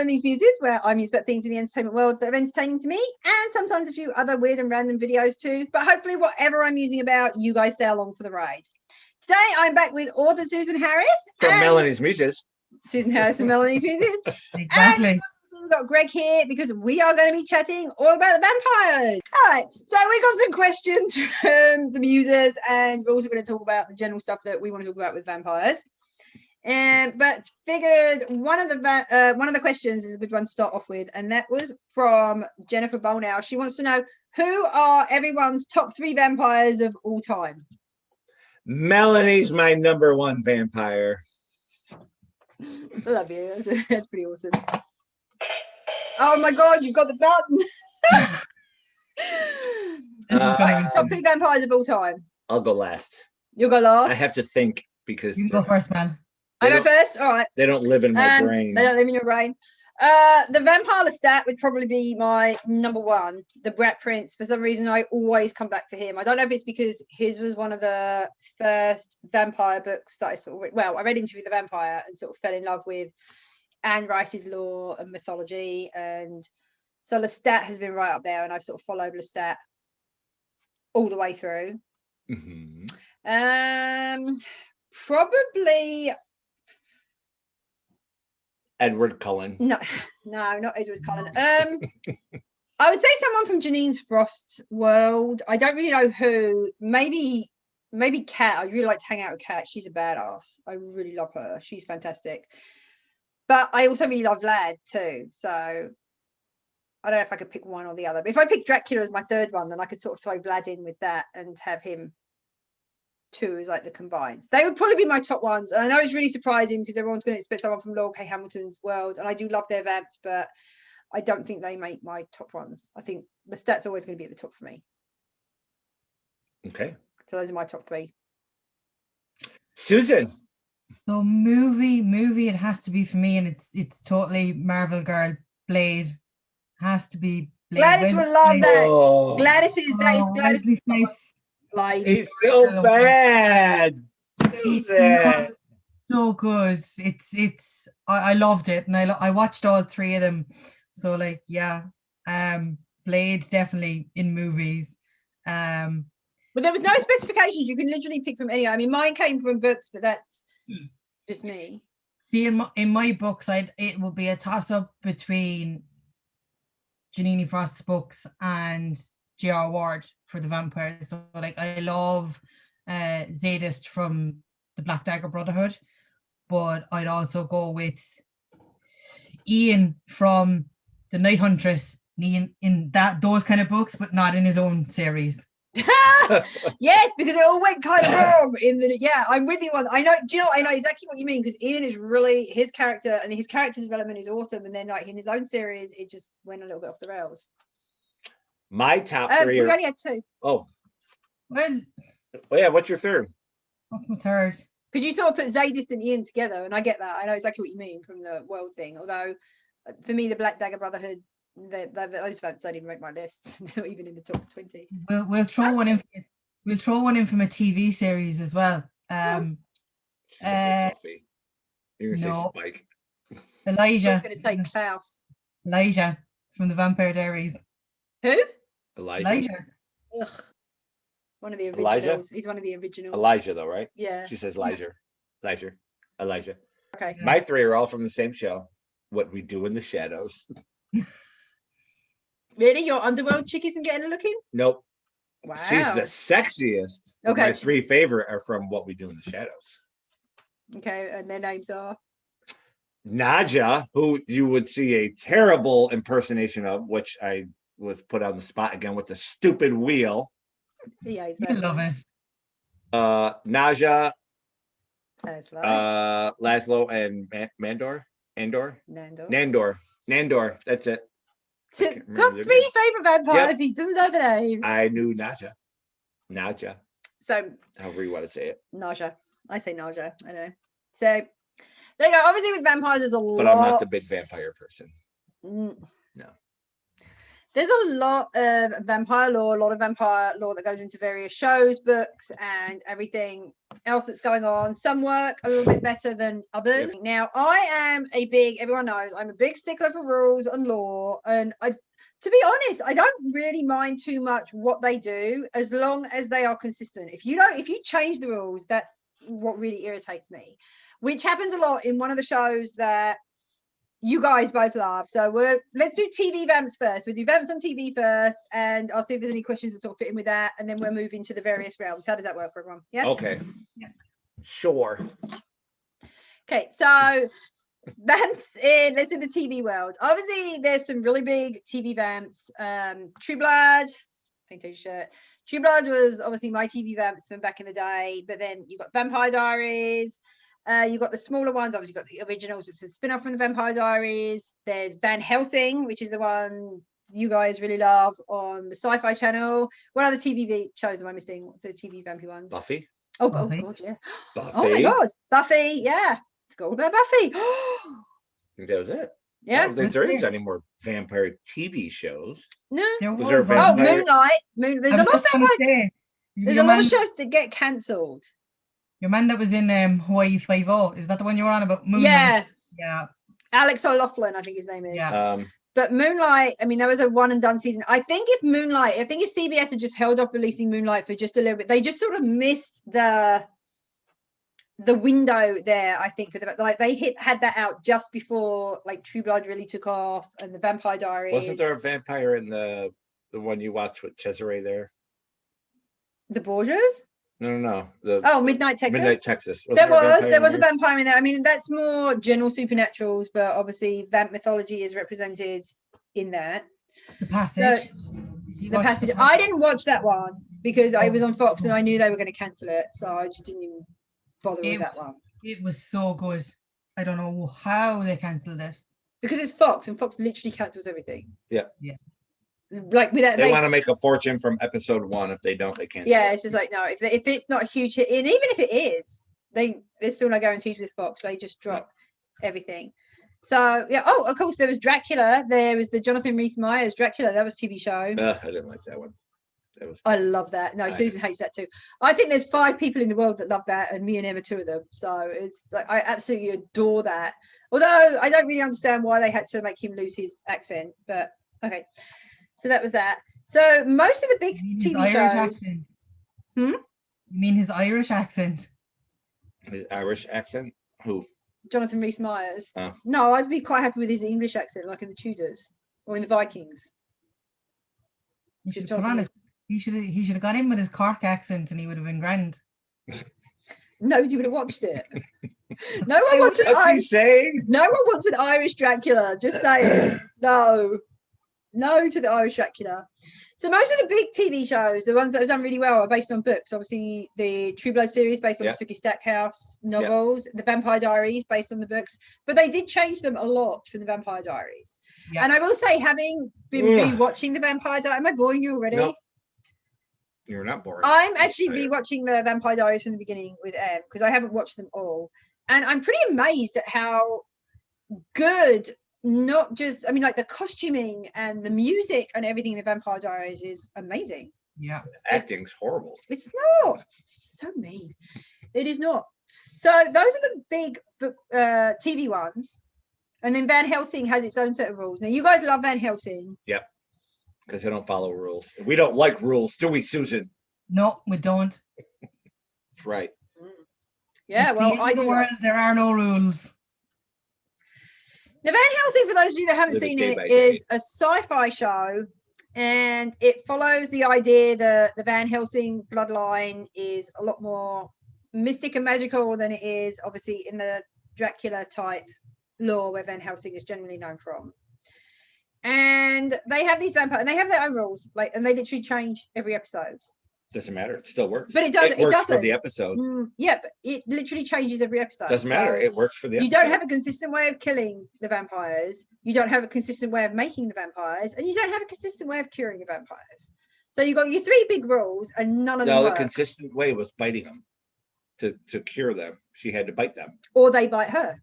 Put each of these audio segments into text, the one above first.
Melanie's Muses, where I muse about things in the entertainment world that are entertaining to me, and sometimes a few other weird and random videos too. But hopefully, whatever I'm musing about, you guys stay along for the ride. Today, I'm back with author Susan Harris from Melanie's Muses. Susan Harris and Melanie's Muses. Exactly. And we've got Greg here because we are going to be chatting all about the vampires. All right, so we got some questions from the Muses, and we're also going to talk about the general stuff that we want to talk about with vampires. But figured one of the questions is a good one to start off with, and that was from Jennifer Bolnow. She wants to know, who are everyone's top 3 vampires of all time? Melanie's my number 1 vampire. I love you. That's pretty awesome. Oh my god, you've got the button. Top 3 vampires of all time. I'll go last. You'll go last? I have to think because you can go first, Mel. I go first? All right. They don't live in my brain. They don't live in your brain. The Vampire Lestat would probably be my number 1. The Brat Prince. For some reason, I always come back to him. I don't know if it's because his was one of the first vampire books that I read Interview with the Vampire and sort of fell in love with Anne Rice's lore and mythology. And so Lestat has been right up there, and I've sort of followed Lestat all the way through. Mm-hmm. Probably Edward Cullen. No, not Edward Cullen. I would say someone from Janine's Frost's world. I don't really know who. Maybe Kat. I'd really like to hang out with Kat. She's a badass. I really love her. She's fantastic. But I also really love Vlad too. So I don't know if I could pick one or the other. But if I pick Dracula as my 3rd one, then I could sort of throw Vlad in with that and have him 2 as like the combined. They would probably be my top ones. And I know it's really surprising because everyone's going to expect someone from Laurel K. Hamilton's world, and I do love their vamps, but I don't think they make my top ones. I think Lestat's always going to be at the top for me. Okay. So those are my top 3. Susan. So movie, it has to be for me, and it's totally Marvel girl. Blade has to be Blade. Gladys would love that. Oh. Gladys is Gladys. Like, he's so bad. It's so good. It's I loved it, and I watched all 3 of them. So like, yeah, Blade definitely in movies. But there was no specifications. You can literally pick from any. I mean, mine came from books, but that's just me. See, in my books, it would be a toss up between Janine Frost's books and J.R. Ward for the vampires. So like, I love Zadist from the Black Dagger Brotherhood, but I'd also go with Ian from the Night Huntress in those kind of books, but not in his own series. Yes, because it all went kind of wrong in the. Yeah, I'm with you on. I know. Do you know? I know exactly what you mean, because Ian is really his character, and his character development is awesome. And then like in his own series, it just went a little bit off the rails. My top 3 we only had 2. Oh. Well, yeah. What's your 3rd? What's my 3rd? Because you sort of put Zadist and Ian together, and I get that. I know exactly what you mean from the world thing. Although, for me, the Black Dagger Brotherhood, those vamps don't even make my list, not even in the top 20. We'll throw one in. We'll throw one in from a TV series as well. You're gonna no. say Spike. Elijah. I was going to say Klaus. Elijah from the Vampire Diaries. Who? Elijah. Ugh. One of the originals. Elijah? He's one of the originals. Elijah, though, right? Yeah. She says Elijah. Elijah. Okay. My 3 are all from the same show. What We Do in the Shadows. Really? Your underworld chick isn't getting a look in? Nope. Wow. She's the sexiest. Okay. My 3 favorite are from What We Do in the Shadows. Okay, and their names are? Naja, who you would see a terrible impersonation of, which I was put on the spot again with the stupid wheel. Yeah, You love it. Naja, Laszlo. Laszlo, and Nandor. That's it. Top 3 favorite vampires. Yep. He doesn't know the names. I knew Naja. So, however you want to say it. Naja. I say Naja. I know. So, there you go. Obviously, with vampires, there's a lot. But I'm not the big vampire person. No. There's a lot of vampire lore, a lot of vampire lore that goes into various shows, books, and everything else that's going on. Some work a little bit better than others. Yep. Now, everyone knows, I'm a big stickler for rules and lore. And to be honest, I don't really mind too much what they do as long as they are consistent. If you change the rules, that's what really irritates me, which happens a lot in one of the shows that you guys both love. So let's do TV vamps first. We'll do vamps on TV first, and I'll see if there's any questions that sort of fit in with that, and then we'll move into the various realms. How does that work for everyone? Yeah. Okay. Yeah. Sure. Okay, so vamps let's do the TV world. Obviously, there's some really big TV vamps. True Blood. Pink t-shirt. True Blood was obviously my TV vamps from back in the day, but then you've got Vampire Diaries. You've got the smaller ones. Obviously, you've got the originals, which is a spin-off from the Vampire Diaries. There's Van Helsing, which is the one you guys really love on the Sci-Fi Channel. What other TV shows am I missing? What's the TV vampy ones? Buffy. Oh God, yeah. Buffy. Oh my God, Buffy. Yeah, forgot about Buffy. I think that was it. Yeah. I don't think there is any more vampire TV shows. No. Was there a vampire? Moonlight. There's a lot of shows that get cancelled. Your man that was in Hawaii 5-0, is that the one you were on about? Moonlight? Yeah. Alex O'Loughlin, I think his name is. Yeah. But Moonlight, I mean, there was a one and done season. I think if CBS had just held off releasing Moonlight for just a little bit, they just sort of missed the window there. I think they had that out just before like True Blood really took off and the Vampire Diaries. Wasn't there a vampire in the one you watched with Cesare there? The Borgias? No. Midnight Texas. Midnight Texas. There was a vampire in there. I mean, that's more general supernaturals, but obviously vamp mythology is represented in that. The Passage. The Passage. I didn't watch that one because it was on Fox and I knew they were going to cancel it, so I just didn't even bother with that one. It was so good. I don't know how they cancelled it. Because it's Fox, and Fox literally cancels everything. Yeah. Like with that, they want to make a fortune from episode 1. If they don't, they can't. Yeah, it's just like no. If it's not a huge hit, and even if it is, there's still no guarantees with Fox. They just drop everything. So yeah. Oh, of course, there was Dracula. There was the Jonathan Rhys Meyers Dracula. That was a TV show. I didn't like that one. I love that. No, Susan hates that too. I think there's 5 people in the world that love that, and me and Emma 2 of them. So it's like I absolutely adore that. Although I don't really understand why they had to make him lose his accent, but okay. So that was that. So most of the big TV shows. You mean his Irish accent? His Irish accent? Who? Jonathan Rhys Meyers. Oh. No, I'd be quite happy with his English accent, like in the Tudors or in the Vikings. He should have gone in with his Cork accent, and he would have been grand. Nobody would have watched it. No one wants an Irish. No one wants an Irish Dracula. Just saying. No to the Irish Dracula. So most of the big TV shows, the ones that have done really well, are based on books. Obviously, the True Blood series based on the Sookie Stackhouse novels, the Vampire Diaries based on the books, but they did change them a lot from the Vampire Diaries. And I will say, having been rewatching the Vampire Diaries, am I boring you already? Nope. You're not boring. I'm actually rewatching the Vampire Diaries from the beginning with Em because I haven't watched them all, and I'm pretty amazed at how good. Not just, I mean, like the costuming and the music and everything in the Vampire Diaries is amazing. Yeah. Acting's horrible. It's not. It's so mean. It is not. So those are the big TV ones. And then Van Helsing has its own set of rules. Now, you guys love Van Helsing. Yep. Because they don't follow rules. We don't like rules, do we, Susan? No, we don't. That's right. Yeah, well, I do. There are no rules. Now, Van Helsing, for those of you that haven't seen it, is a sci-fi show, and it follows the idea that the Van Helsing bloodline is a lot more mystic and magical than it is, obviously, in the Dracula type lore where Van Helsing is generally known from. And they have these vampires, and they have their own rules, and they literally change every episode. Doesn't matter. It still works. But it doesn't. It works for the episode. Yeah, but it literally changes every episode. Doesn't matter. It works for the episode. You don't have a consistent way of killing the vampires. You don't have a consistent way of making the vampires. And you don't have a consistent way of curing the vampires. So you've got your 3 big rules, and none of them work. The consistent way was biting them. To cure them, she had to bite them. Or they bite her.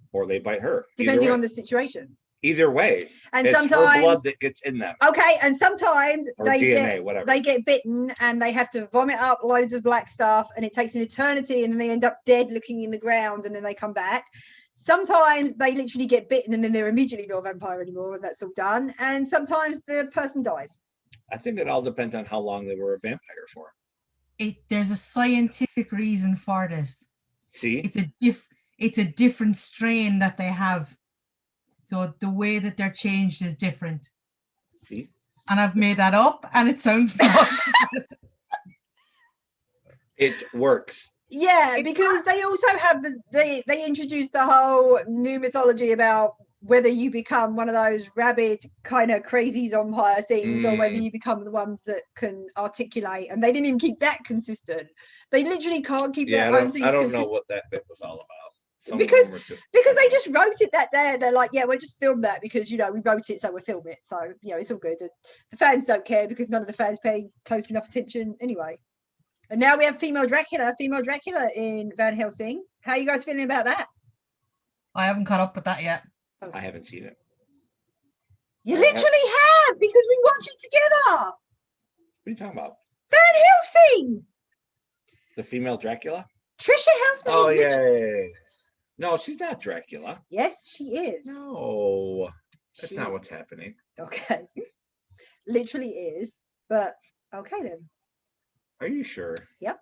Depending on the situation. Either way, And it's her sometimes blood that gets in them, okay, and sometimes or they DNA, whatever. they get bitten and they have to vomit up loads of black stuff, and it takes an eternity, and then they end up dead, looking in the ground, and then they come back. Sometimes they literally get bitten and then they're immediately not a vampire anymore, and that's all done. And sometimes the person dies. I think it all depends on how long they were a vampire for. There's a scientific reason for this. See, It's a different strain that they have. So the way that they're changed is different. see, And I've made that up, and it sounds it works. Yeah, because they also have they introduced the whole new mythology about whether you become one of those rabid kind of crazy vampire things, or whether you become the ones that can articulate. And they didn't even keep that consistent. They literally can't keep their own things I don't consistent. know what that bit was all about. Because they just wrote it that day, and they're like, yeah, we'll just film that because we wrote it, so we'll film it. So it's all good. The fans don't care because none of the fans pay close enough attention anyway. And now we have female Dracula in Van Helsing. How are you guys feeling about that? I haven't caught up with that yet. I haven't seen it. You literally have, because we watch it together. What are you talking about? Van Helsing. The female Dracula? Trisha Helfman. Oh yeah. No, she's not Dracula. Yes, she is. No, that's not what's happening. Okay. Literally is, but okay then. Are you sure? Yep.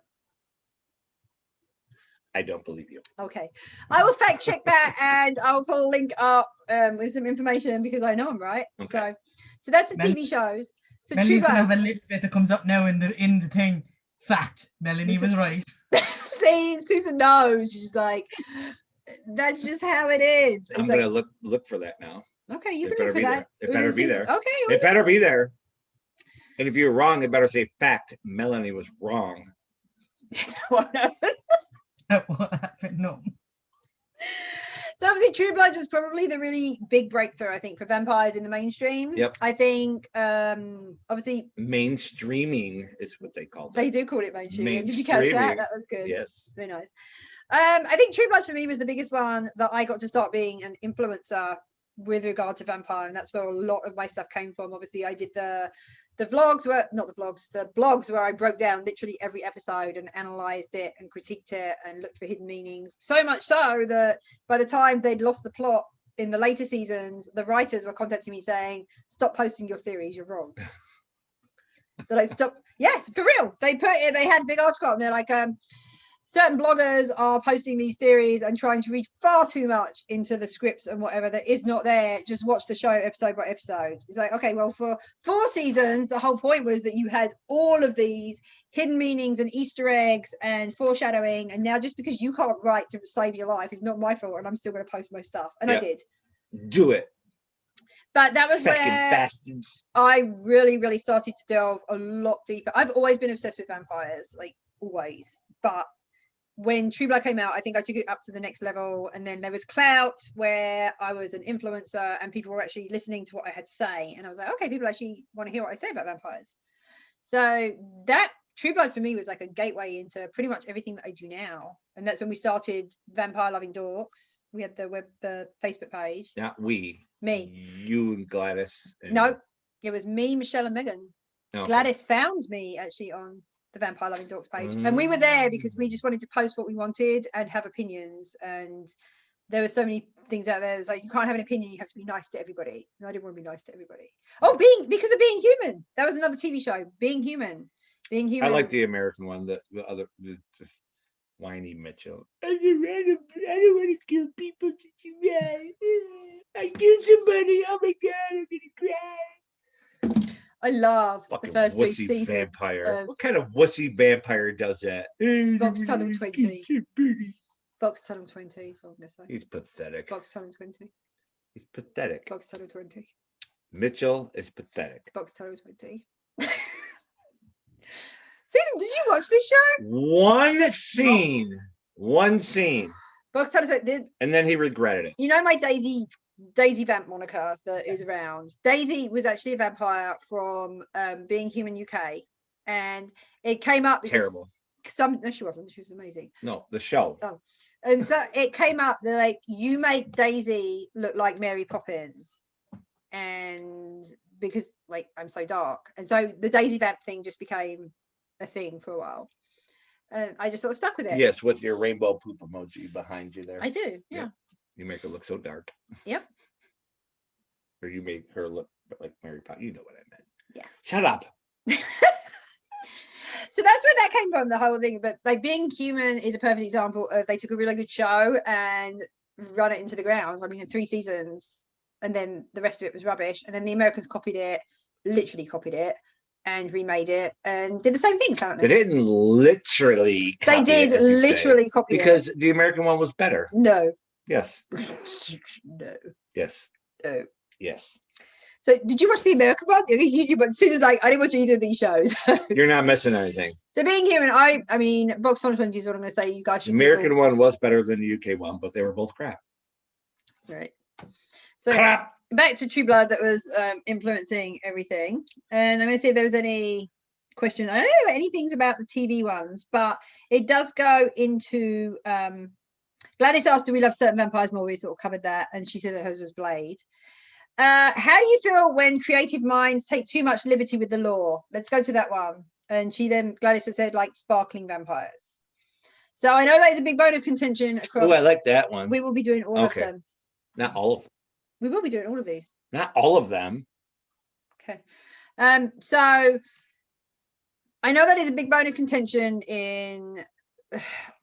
I don't believe you. Okay. I will fact check that, and I'll put a link up with some information because I know I'm right. Okay. So that's the TV shows. So Melanie's gonna have a little bit that comes up now in the thing. Fact, Melanie was right. See, Susan knows. She's like, that's just how it is. I'm gonna look for that now. Okay, you can look for that. It better be there. Okay. It better be there. And if you're wrong, it better say fact. Melanie was wrong. What happened? What happened? No. So obviously True Blood was probably the really big breakthrough, I think, for vampires in the mainstream. Yep. I think obviously mainstreaming is what they call it. They do call it mainstreaming. Did you catch that? That was good. Yes. Very nice. I think True Blood for me was the biggest one that I got to start being an influencer with regard to vampire, and that's where a lot of my stuff came from. Obviously, I did the blogs where I broke down literally every episode and analyzed it and critiqued it and looked for hidden meanings. So much so that by the time they'd lost the plot in the later seasons, the writers were contacting me saying, "Stop posting your theories. You're wrong." They're like, "Stop." Yes, for real. They had big article and they're like, certain bloggers are posting these theories and trying to read far too much into the scripts and whatever that is not there. Just watch the show episode by episode. It's like, okay, well, for 4 seasons, the whole point was that you had all of these hidden meanings and Easter eggs and foreshadowing. And now just because you can't write to save your life, it's not my fault. And I'm still going to post my stuff. And I did. Do it. But that was fucking where bastards. I really, really started to delve a lot deeper. I've always been obsessed with vampires, like always. But when True Blood came out, I think I took it up to the next level. And then there was Clout, where I was an influencer and people were actually listening to what I had to say. And I was like, okay, people actually want to hear what I say about vampires. So that True Blood for me was like a gateway into pretty much everything that I do now. And that's when we started Vampire Loving Dorks. We had the Facebook page. Not we. Me. You and Gladys. No, it was me, Michelle, and Megan. Okay. Gladys found me actually on the Vampire Loving Dorks page, and we were there because we just wanted to post what we wanted and have opinions. And there were so many things out there. It's like, you can't have an opinion, you have to be nice to everybody. And I didn't want to be nice to everybody. Oh, because of Being Human. That was another TV show. Being Human. I like the American one. The just whiny Mitchell. I don't want to kill people. I killed somebody. Oh my god, I'm gonna cry. I love fucking the first 3 wussy seasons. Vampire. What kind of wussy vampire does that? Box Tunnel 20. Box Tunnel 20. So I'm gonna say. He's pathetic. Box Tunnel 20. He's pathetic. Box Tunnel 20. Mitchell is pathetic. Box Tunnel 20. Susan, did you watch this show? One scene. Box Tunnel 20. And then he regretted it. You know my Daisy Vamp moniker that is around. Daisy was actually a vampire from Being Human UK, and it came up because terrible. No, she wasn't. She was amazing. No, the show. Oh, and so it came up that like, you make Daisy look like Mary Poppins, and because like I'm so dark, and so the Daisy Vamp thing just became a thing for a while, and I just sort of stuck with it. Yes, with your rainbow poop emoji behind you there. I do. Yeah. Yep. You make her look so dark. Yep. Or you made her look like Mary Poppins. You know what I meant. Yeah. Shut up. So that's where that came from, the whole thing. But like Being Human is a perfect example of they took a really good show and run it into the ground. I mean, 3 seasons, and then the rest of it was rubbish. And then the Americans copied it, literally copied it, and remade it and did the same thing. Apparently, They didn't literally. They did literally copy because it. the American one was better. No. Yes. No. Yes. No. Yes. So did you watch the American one? Usually, but Susan's like, I didn't watch either of these shows. You're not missing anything. So Being Human, I mean, box on 20 is what I'm going to say. You guys should. The American one was better than the UK one, but they were both crap. Right. So Crap. Back to True Blood, that was influencing everything. And I'm going to see if there was any questions. I don't know any things about the TV ones, but it does go into. Gladys asked, "Do we love certain vampires more?" We sort of covered that, and she said that hers was Blade. How do you feel when creative minds take too much liberty with the lore? Let's go to that one. And Gladys had said, like, sparkling vampires. So I know that is a big bone of contention across. Oh, I like that one. We will be doing all of them. Not all of them. We will be doing all of these. Not all of them. Okay. So I know that is a big bone of contention in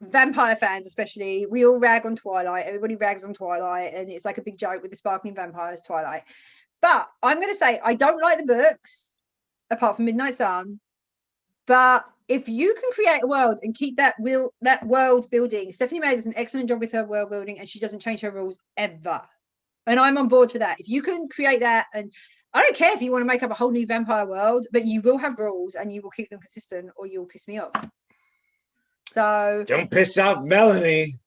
vampire fans, especially. We all rag on Twilight. Everybody rags on Twilight, and it's like a big joke with the sparkling vampires, Twilight. But I'm going to say I don't like the books, apart from Midnight Sun. But if you can create a world and keep that world building, Stephanie Meyer does an excellent job with her world building, and she doesn't change her rules ever. And I'm on board for that. If you can create that, and I don't care if you want to make up a whole new vampire world, but you will have rules and you will keep them consistent, or you'll piss me off. So don't piss off Melanie.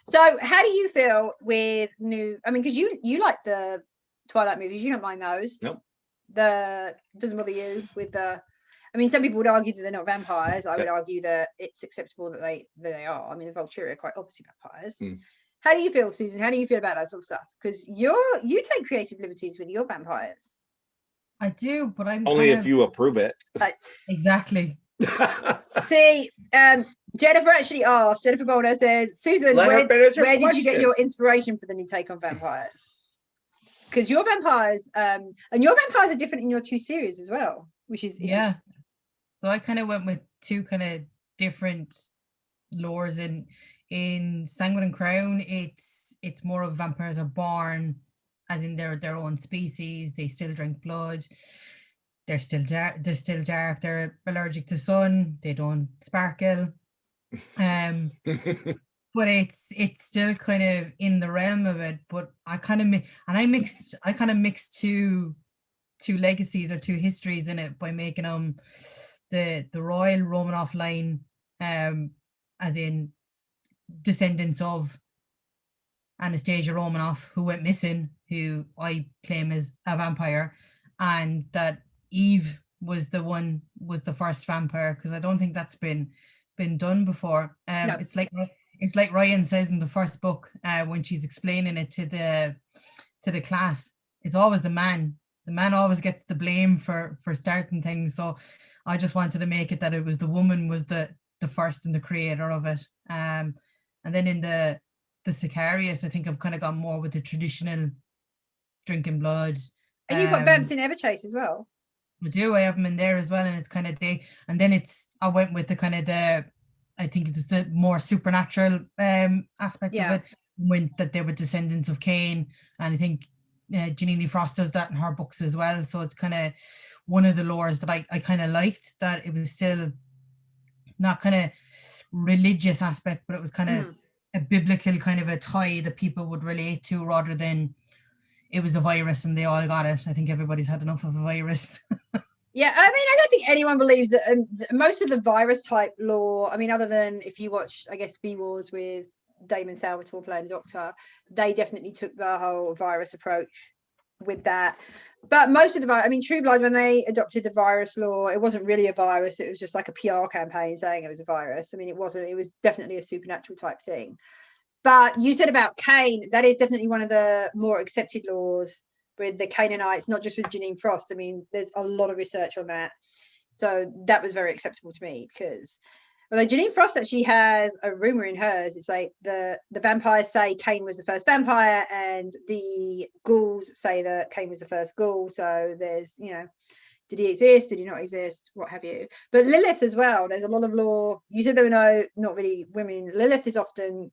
So how do you feel with new? I mean, because you like the Twilight movies, you don't mind those. Nope. Doesn't bother you with the. I mean, some people would argue that they're not vampires. I would argue that it's acceptable that they are. I mean, the Volturi are quite obviously vampires. Mm. How do you feel, Susan? How do you feel about that sort of stuff? Because you take creative liberties with your vampires. I do, but I'm only if you approve it. Exactly. See, Jennifer actually asked. Jennifer Boulder says, Susan, where did you get your inspiration for the new take on vampires? Because your vampires, and your vampires are different in your 2 series as well, which is interesting. So I kind of went with 2 kind of different lores. In Sanguine and Crown, it's more of vampires are born as in their own species. They still drink blood. They're still dark. They're allergic to sun. They don't sparkle. But it's still kind of in the realm of it. But I kind of mixed 2 legacies or 2 histories in it by making them the royal Romanov line, as in descendants of Anastasia Romanoff, who went missing, who I claim is a vampire, and that Eve was the first vampire, because I don't think that's been done before. No. It's like Ryan says in the first book, when she's explaining it to the class, it's always the man. The man always gets the blame for starting things. So I just wanted to make it that it was the woman was the first and the creator of it. And then in the Sicarius, I think I've kind of gone more with the traditional drinking blood. And you've got Vamps in Everchase as well. I have them in there as well, and it's kind of I went with the kind of I think it's the more supernatural aspect of it, when that they were descendants of Cain, and I think Janine Frost does that in her books as well. So it's kind of one of the lores that I kind of liked, that it was still not kind of religious aspect, but it was kind of a biblical kind of a tie that people would relate to, rather than it was a virus and they all got it. I think everybody's had enough of a virus. Yeah, I mean, I don't think anyone believes that most of the virus type lore, I mean, other than if you watch, I guess, V-Wars with Damon Salvatore playing the Doctor, they definitely took the whole virus approach with that. But most of True Blood, when they adopted the virus lore, it wasn't really a virus. It was just like a PR campaign saying it was a virus. I mean, it wasn't. It was definitely a supernatural type thing. But you said about Cain, that is definitely one of the more accepted laws with the Canaanites, not just with Janine Frost. I mean, there's a lot of research on that. So that was very acceptable to me, because although Janine Frost actually has a rumor in hers, it's like the vampires say Cain was the first vampire, and the ghouls say that Cain was the first ghoul. So there's, you know, did he exist? Did he not exist? What have you? But Lilith as well. There's a lot of lore. You said there were not really women. Lilith is often,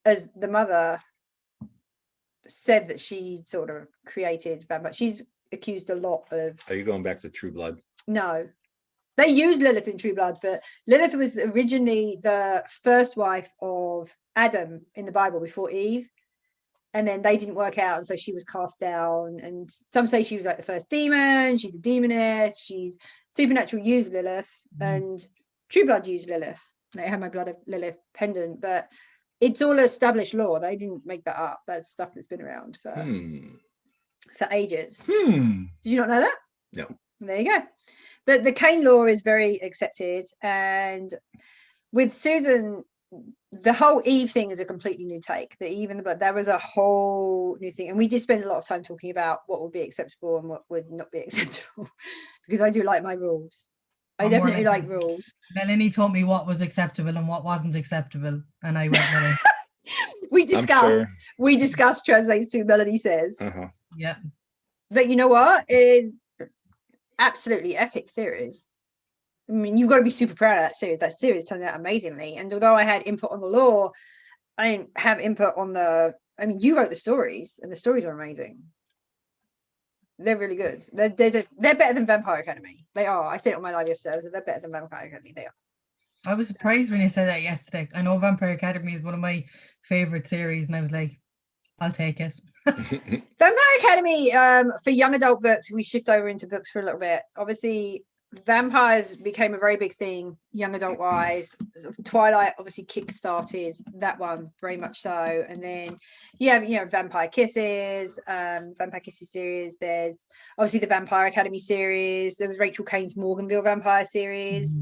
as the mother said, that she sort of created vampire. She's accused a lot of. Are you going back to True Blood? No. They used Lilith in True Blood, but Lilith was originally the first wife of Adam in the Bible before Eve. And then they didn't work out, and so she was cast down. And some say she was like the first demon. She's a demoness. She's Supernatural used Lilith, and True Blood used Lilith. They had my Blood of Lilith pendant, but it's all established lore. They didn't make that up. That's stuff that's been around for ages. Did you not know that? No. There you go. But the Cain lore is very accepted, and with Susan, the whole Eve thing is a completely new take. The Eve and the blood, there was a whole new thing, and we did spend a lot of time talking about what would be acceptable and what would not be acceptable, because I do like my rules. I definitely like rules. Melanie taught me what was acceptable and what wasn't acceptable, and I went with it. We discussed translates to Melanie says. Yeah. But you know what? It's absolutely epic series. I mean, you've got to be super proud of that series. That series turned out amazingly. And although I had input on the lore, I didn't have input on I mean, you wrote the stories, and the stories are amazing. They're really good. They're better than Vampire Academy. They are. I said it on my live yesterday. They're better than Vampire Academy. They are. I was surprised when you said that yesterday. I know Vampire Academy is one of my favorite series, and I was like, I'll take it. Vampire Academy, for young adult books, we shift over into books for a little bit. Obviously, vampires became a very big thing, young adult wise. Twilight obviously kick-started that one very much so. And then you have, Vampire Kisses series. There's obviously the Vampire Academy series. There was Rachel Kane's Morganville Vampire series.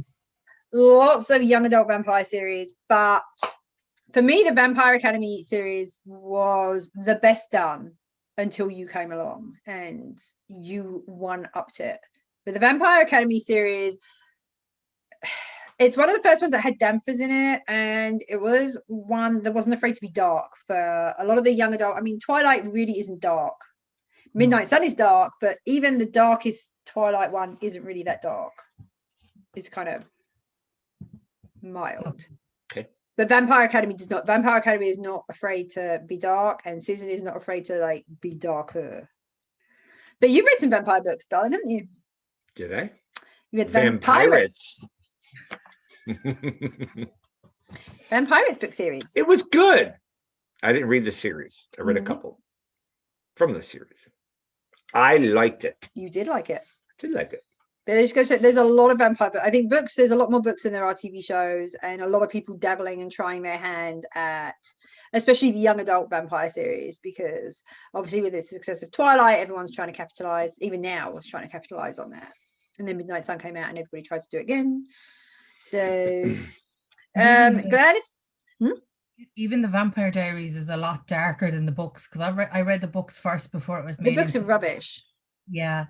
Lots of young adult vampire series, but for me, the Vampire Academy series was the best done until you came along and you one-upped it. But the Vampire Academy series, it's one of the first ones that had dampers in it, and it was one that wasn't afraid to be dark for a lot of the young adult. I mean, Twilight really isn't dark. Midnight Sun is dark, but even the darkest Twilight one isn't really that dark. It's kind of mild. Okay. But Vampire Academy does not. Vampire Academy is not afraid to be dark, and Susan is not afraid to be darker. But you've read some vampire books, darling, haven't you? Did I? You read Vampirates. Vampirates book series. It was good. I didn't read the series. I read a couple from the series. I liked it. You did like it. I did like it. But there's a lot of vampire books. I think there's a lot more books than there are TV shows, and a lot of people dabbling and trying their hand at, especially the young adult vampire series, because obviously with the success of Twilight, everyone's trying to capitalize. Even now, was trying to capitalize on that. And then Midnight Sun came out, and everybody tried to do it again. So, glad it's. Even the Vampire Diaries is a lot darker than the books, because I read the books first before it was made. The books are rubbish. Yeah.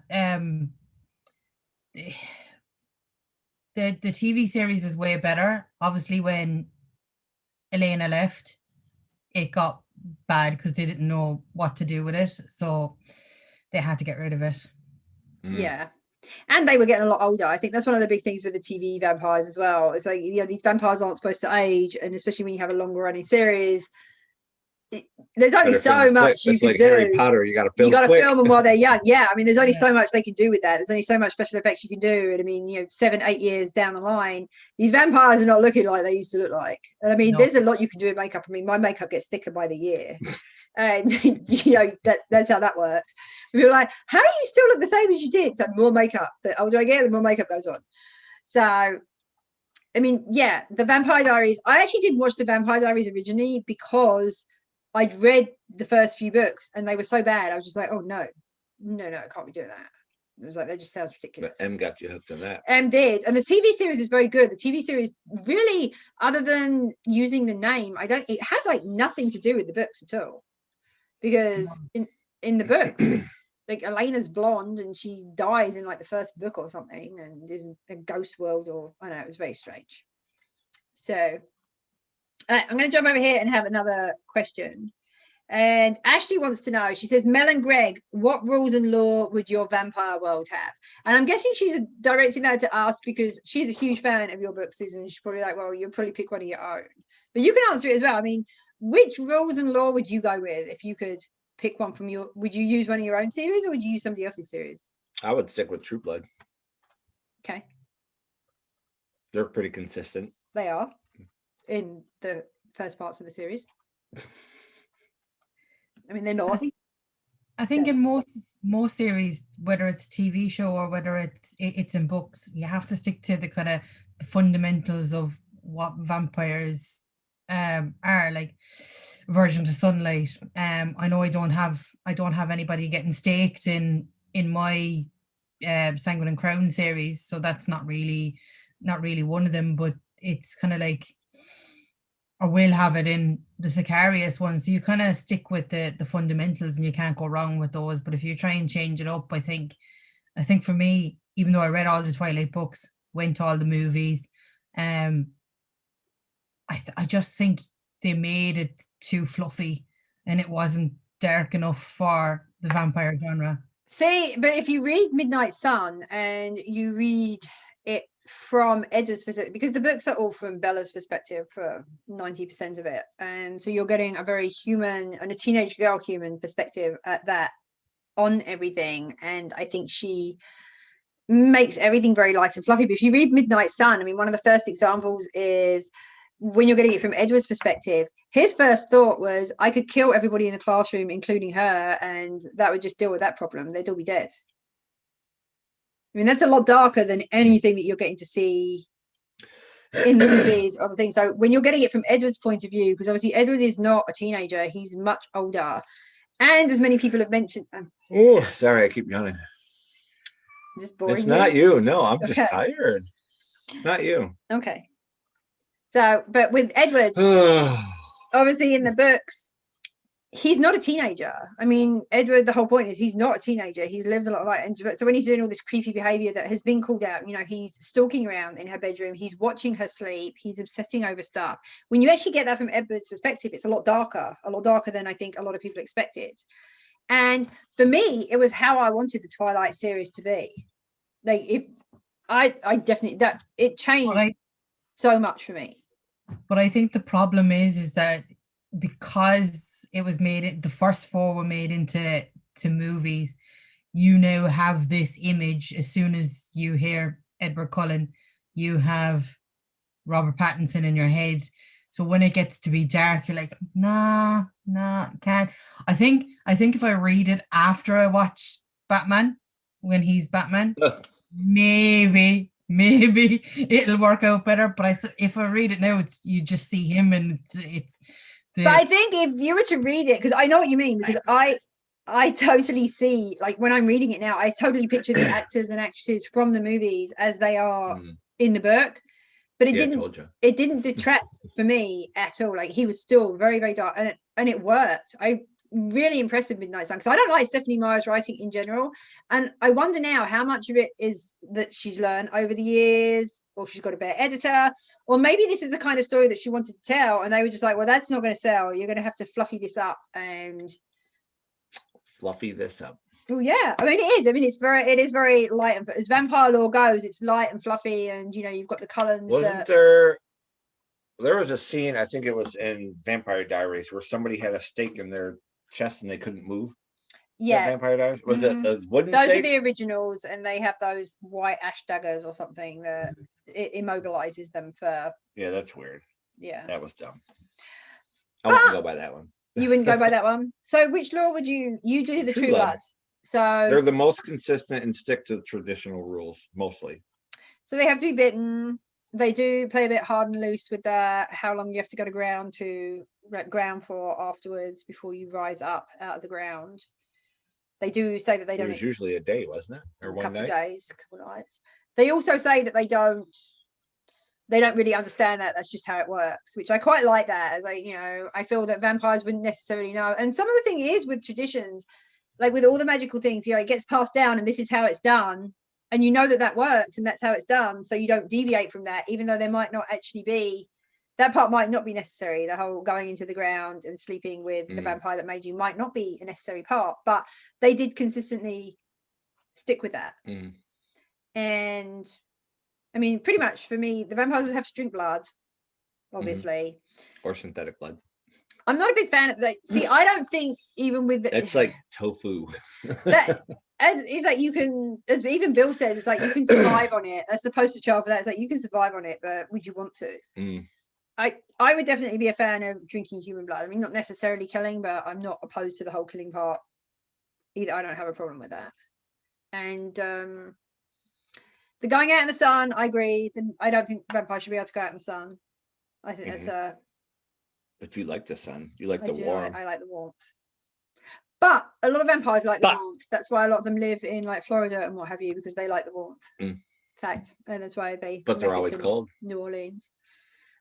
The TV series is way better. Obviously, when Elena left, it got bad because they didn't know what to do with it, so they had to get rid of it. Yeah. And they were getting a lot older. I think that's one of the big things with the TV vampires as well. It's like, these vampires aren't supposed to age, and especially when you have a longer running series, there's only so much you can do. Harry Potter, you got to film them while they're young. Yeah, I mean, there's only so much they can do with that. There's only so much special effects you can do. And I mean, 7-8 years down the line, these vampires are not looking like they used to look like. And I mean, there's a lot you can do with makeup. I mean, my makeup gets thicker by the year. And that's how that works. People are like, how do you still look the same as you did? It's like more makeup. The older I get, the more makeup goes on. So I mean, yeah, the Vampire Diaries. I actually did watch the Vampire Diaries originally because I'd read the first few books and they were so bad. I was just like, oh no, I can't be doing that. It was like, that just sounds ridiculous. But M got you hooked on that. M did. And the TV series is very good. The TV series really, other than using the name, it has nothing to do with the books at all. Because in the books, like Elena's blonde and she dies in like the first book or something, and is a ghost world, or I don't know, it was very strange. So I'm going to jump over here and have another question. And Ashley wants to know, she says, Mel and Greg, what rules and law would your vampire world have? And I'm guessing she's directing that to us because she's a huge fan of your book, Susan. She's probably like, well, you'll probably pick one of your own. But you can answer it as well. I mean, which rules and law would you go with if you could pick one from your, would you use one of your own series or would you use somebody else's series? I would stick with True Blood. Okay. They're pretty consistent. They are in the first parts of the series. I mean, they're not. I think in most series, whether it's TV show or whether it's in books, you have to stick to the kind of the fundamentals of what vampires are, like aversion to sunlight. I know I don't have anybody getting staked in my Sanguine and Crown series, so that's not really one of them, but it's kind of like, I will have it in the Sicarius one. So you kind of stick with the fundamentals and you can't go wrong with those. But if you try and change it up, I think for me, even though I read all the Twilight books, went to all the movies, I just think they made it too fluffy and it wasn't dark enough for the vampire genre. See, but if you read Midnight Sun and you read it from Edward's perspective, because the books are all from Bella's perspective for 90% of it, and so you're getting a very human and a teenage girl human perspective at that on everything, and I think she makes everything very light and fluffy. But if you read Midnight Sun, I mean, one of the first examples is when you're getting it from Edward's perspective, his first thought was, I could kill everybody in the classroom, including her, and that would just deal with that problem. They'd all be dead. I mean, that's a lot darker than anything that you're getting to see in the movies or the thing. So when you're getting it from Edward's point of view, because obviously Edward is not a teenager, he's much older. And as many people have mentioned... Oh, sorry, I keep yawning. Is this boring? It's not you. No, I'm just tired. Not you. Okay. So, but with Edward, obviously in the books, he's not a teenager. I mean, Edward, the whole point is he's not a teenager. He's lived a lot of life. And so when he's doing all this creepy behavior that has been called out, you know, he's stalking around in her bedroom. He's watching her sleep. He's obsessing over stuff. When you actually get that from Edward's perspective, it's a lot darker than I think a lot of people expected. And for me, it was how I wanted the Twilight series to be. Like, if I definitely, that it changed so much for me. But I think the problem is that because it was made, the first four were made into movies, you now have this image. As soon as you hear Edward Cullen, you have Robert Pattinson in your head. So when it gets to be dark, you're like, nah, can't. I think if I read it after I watch Batman, when he's Batman, maybe it'll work out better. But if I read it now, you just see him, and it's. But I think if you were to read it, because I know what you mean, because I totally see, like when I'm reading it now, I totally picture the actors and actresses from the movies as they are in the book. But it didn't detract for me at all. Like, he was still very, very dark, and it worked. I really impressed with Midnight Sun, because I don't like Stephenie Meyer's writing in general, and I wonder now how much of it is that she's learned over the years, or she's got a better editor, or maybe this is the kind of story that she wanted to tell, and they were just like, well, that's not going to sell. You're going to have to fluffy this up and fluffy this up. Well, yeah, I mean, it is. I mean, it is very light, and as vampire lore goes, it's light and fluffy, and you know, you've got the Cullens. There was a scene, I think it was in Vampire Diaries, where somebody had a stake in their chest and they couldn't move. Yeah, Vampire Diaries, was it a wooden those stake? are the originals, and they have those white ash daggers or something that it immobilizes them for. Yeah, that's weird. Yeah, that was dumb. I wouldn't go by that one. You wouldn't go by that one. So which law would you do? The True Blood. So they're the most consistent and stick to the traditional rules mostly. So they have to be bitten. They do play a bit hard and loose with how long you have to go to ground for afterwards before you rise up out of the ground. They do say that they don't. It was usually a day, wasn't it, or one night? Couple nights. They also say that they don't really understand that. That's just how it works, which I quite like that. As I feel that vampires wouldn't necessarily know. And some of the thing is with traditions, like with all the magical things, you know, it gets passed down and this is how it's done. And you know that works and that's how it's done. So you don't deviate from that, even though there might not actually be, that part might not be necessary. The whole going into the ground and sleeping with the vampire that made you might not be a necessary part, but they did consistently stick with that. And I mean, pretty much for me, the vampires would have to drink blood, obviously. Or synthetic blood. I'm not a big fan of that. See, I don't think even with It's like tofu. That as it's like you can, as even Bill says, it's like you can survive on it. That's the poster child for that. It's like you can survive on it, but would you want to? I would definitely be a fan of drinking human blood. I mean, not necessarily killing, but I'm not opposed to the whole killing part either. I don't have a problem with that. And the going out in the sun, I agree. I don't think vampires should be able to go out in the sun. I think that's But you like the sun. You like the warmth. I like the warmth. But a lot of vampires like the warmth. That's why a lot of them live in like Florida and what have you, because they like the warmth. Fact. And that's why they. But they're always cold. New Orleans.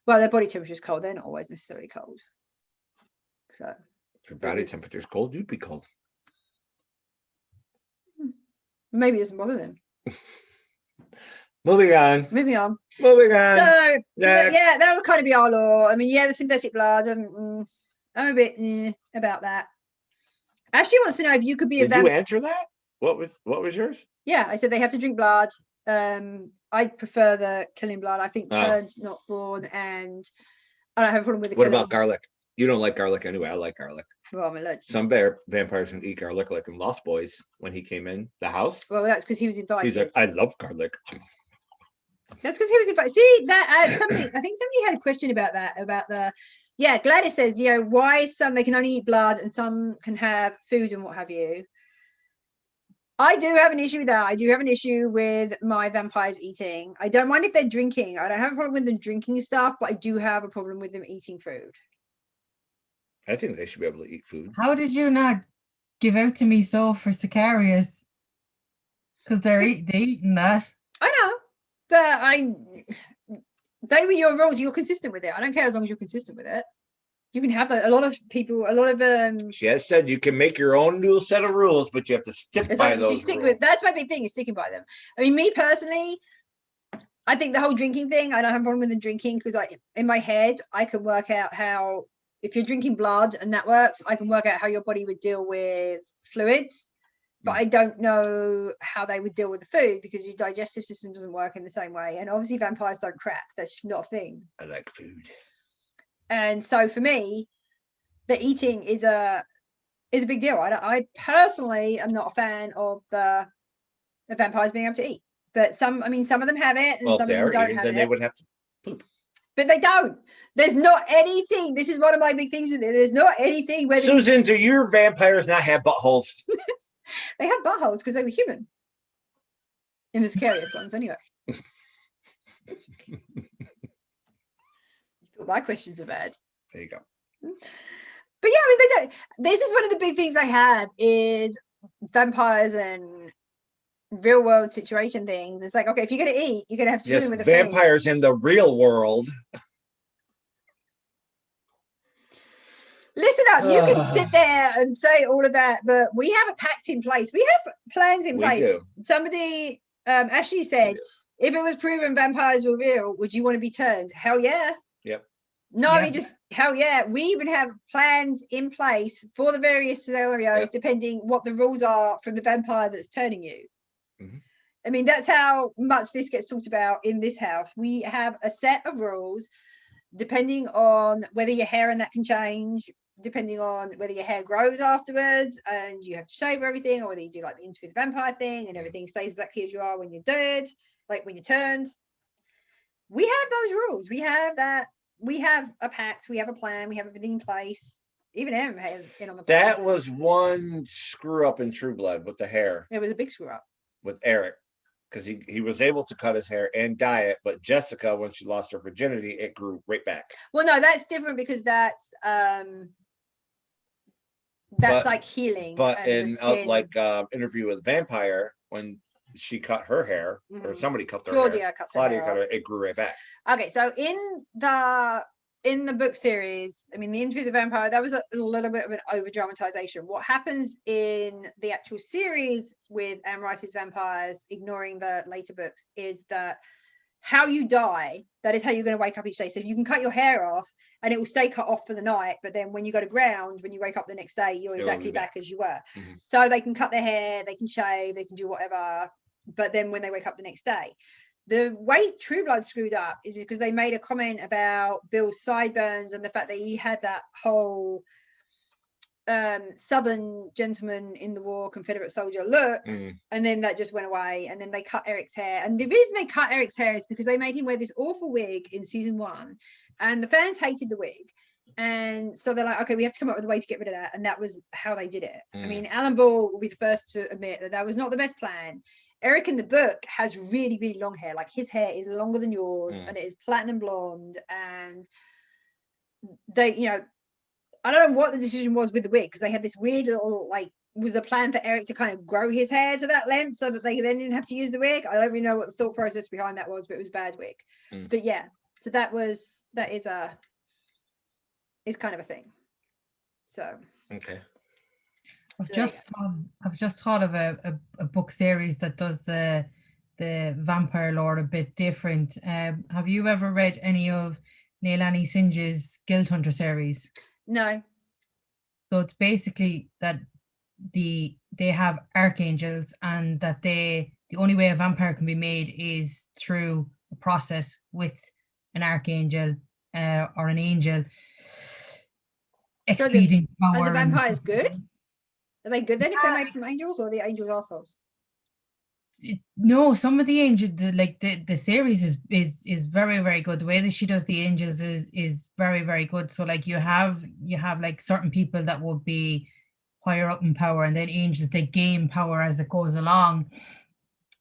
Well, their body temperature is cold. They're not always necessarily cold. So. If your body temperature is cold, you'd be cold. Maybe it doesn't bother them. Moving on. So yeah, that would kind of be our law. I mean, yeah, the synthetic blood. I'm a bit about that. Ashley wants to know if you could be a vampire. Did you answer that? What was yours? Yeah, I said they have to drink blood. I prefer the killing blood. I think turned, not born, and I don't have a problem with the What about garlic? You don't like garlic anyway. I like garlic. Well, I'm allergic. Some vampires can eat garlic, like in Lost Boys when he came in the house. Well, that's because he was invited. He's like, I love garlic. That's because he was invited. See that? I think somebody had a question about that. About the, yeah. Gladys says, you know, why some they can only eat blood and some can have food and what have you. I do have an issue with that. I do have an issue with my vampires eating. I don't mind if they're drinking. I don't have a problem with them drinking stuff, but I do have a problem with them eating food. I think they should be able to eat food. How did you not give out to me so for Sicarius? Because they eating that. I know, but they were your rules. You're consistent with it. I don't care as long as you're consistent with it. You can have that. A lot of she has said you can make your own new set of rules, but you have to stick by those rules. That's my big thing, is sticking by them. I mean, me personally, I think the whole drinking thing, I don't have a problem with the drinking, because in my head I can work out how, if you're drinking blood and that works, I can work out how your body would deal with fluids, but I don't know how they would deal with the food, because your digestive system doesn't work in the same way. And obviously vampires don't crap. That's just not a thing. I like food. And so for me, the eating is a big deal. I personally am not a fan of the vampires being able to eat. But some of them have it, and some of them don't have it. Then they would have to poop. But they don't. There's not anything. This is one of my big things with it. There's not anything where Susan, do your vampires not have buttholes? They have buttholes because they were human. In the scariest ones, anyway. My questions are bad. There you go. But yeah, I mean, they don't. This is one of the big things I have is vampires and real world situation things. It's like, okay, if you're gonna eat, you're gonna have to do them with the vampires food. In the real world. Listen up, you can sit there and say all of that, but we have a pact in place. We have plans in place. Do. Somebody, Ashley said, if it was proven vampires were real, would you want to be turned? Hell yeah. Yep. No, hell yeah. We even have plans in place for the various scenarios, depending what the rules are from the vampire that's turning you. I mean, that's how much this gets talked about in this house. We have a set of rules, depending on whether your hair and that can change, depending on whether your hair grows afterwards and you have to shave everything, or whether you do like the interview with the vampire thing and everything stays exactly as you are when you're dead, like when you're turned. We have those rules. We have that. We have a pact. We have a plan. We have everything in place. Even Aaron has in on the plan. That was one screw up in True Blood with the hair. It was a big screw up with Eric, because he was able to cut his hair and dye it, but Jessica, when she lost her virginity, it grew right back. Well, no, that's different, because that's like healing. But in interview with Vampire, when she cut her hair, or somebody cut their hair, Claudia cut her, it grew right back. Okay, so in in the book series, I mean, the Interview with the Vampire, that was a little bit of an over dramatization. What happens in the actual series with Anne Rice's vampires, ignoring the later books, is that how you die, that is how you're going to wake up each day. So you can cut your hair off and it will stay cut off for the night, but then when you go to ground, when you wake up the next day, you're exactly back as you were. Mm-hmm. So they can cut their hair, they can shave, they can do whatever, but then when they wake up the next day, the way True Blood screwed up is because they made a comment about Bill's sideburns and the fact that he had that whole Southern gentleman in the war, Confederate soldier look, and then that just went away. And then they cut Eric's hair. And the reason they cut Eric's hair is because they made him wear this awful wig in season 1, and the fans hated the wig. And so they're like, okay, we have to come up with a way to get rid of that. And that was how they did it. I mean, Alan Ball will be the first to admit that that was not the best plan. Eric in the book has really, really long hair. Like his hair is longer than yours, and it is platinum blonde. And they, you know, I don't know what the decision was with the wig, because they had this weird little, like, was the plan for Eric to kind of grow his hair to that length so that they then didn't have to use the wig? I don't really know what the thought process behind that was, but it was a bad wig. But yeah, so that is kind of a thing. So okay. I've just thought of a book series that does the vampire lore a bit different. Have you ever read any of Melanie Singe's Guild Hunter series? No. So it's basically that they have archangels, and that the only way a vampire can be made is through a process with an archangel or an angel expeding power. Are the vampires good? Are they good then if they're made from angels, or are the angels assholes? No, some of the angels, the series is very, very good. The way that she does the angels is very, very good. So like you have like certain people that will be higher up in power, and then angels, they gain power as it goes along.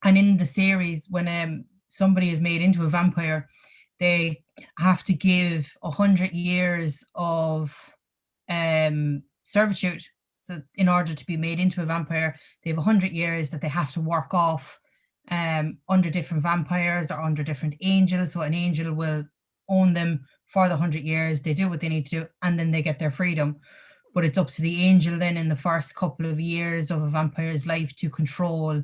And in the series, when somebody is made into a vampire, they have to give 100 years of servitude. So in order to be made into a vampire, they have 100 years that they have to work off under different vampires or under different angels. So an angel will own them for the 100 years. They do what they need to, and then they get their freedom. But it's up to the angel then in the first couple of years of a vampire's life to control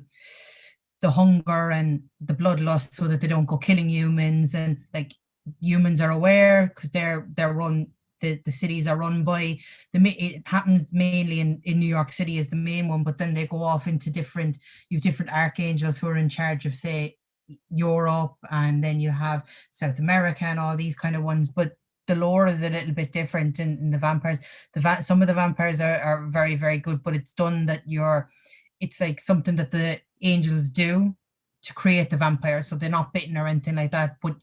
the hunger and the bloodlust so that they don't go killing humans. And like humans are aware, because they're run. The cities are run by it happens mainly in New York City is the main one, but then they go off into different archangels who are in charge of, say, Europe, and then you have South America and all these kind of ones. But the lore is a little bit different in the vampires. Some of the vampires are very, very good, but it's done that it's like something that the angels do to create the vampire. So they're not bitten or anything like that, but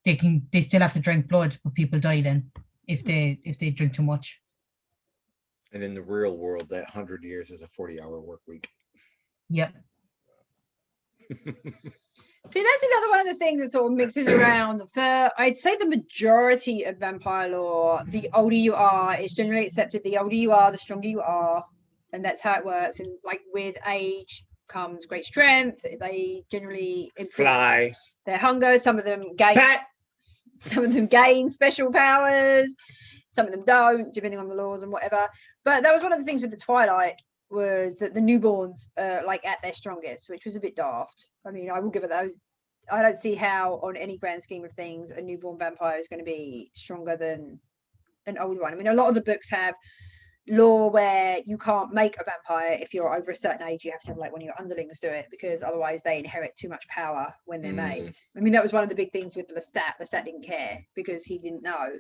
they still have to drink blood, but people die then if they drink too much. And in the real world, that 100 years is a 40-hour work week. Yep. See, that's another one of the things that sort of mixes around. For, I'd say, the majority of vampire lore, the older you are, it's generally accepted the older you are, the stronger you are. And that's how it works. And like with age comes great strength. They generally Fly. Their hunger. Some of them gain special powers. Some of them don't, depending on the laws and whatever. But that was one of the things with the Twilight, was that the newborns like at their strongest, which was a bit daft. I mean, I will give it those. I don't see how, on any grand scheme of things, a newborn vampire is going to be stronger than an older one. I mean, a lot of the books have law where you can't make a vampire if you're over a certain age. You have to have like one of your underlings do it, because otherwise they inherit too much power when they're made. I mean, that was one of the big things with Lestat. Lestat didn't care because he didn't know,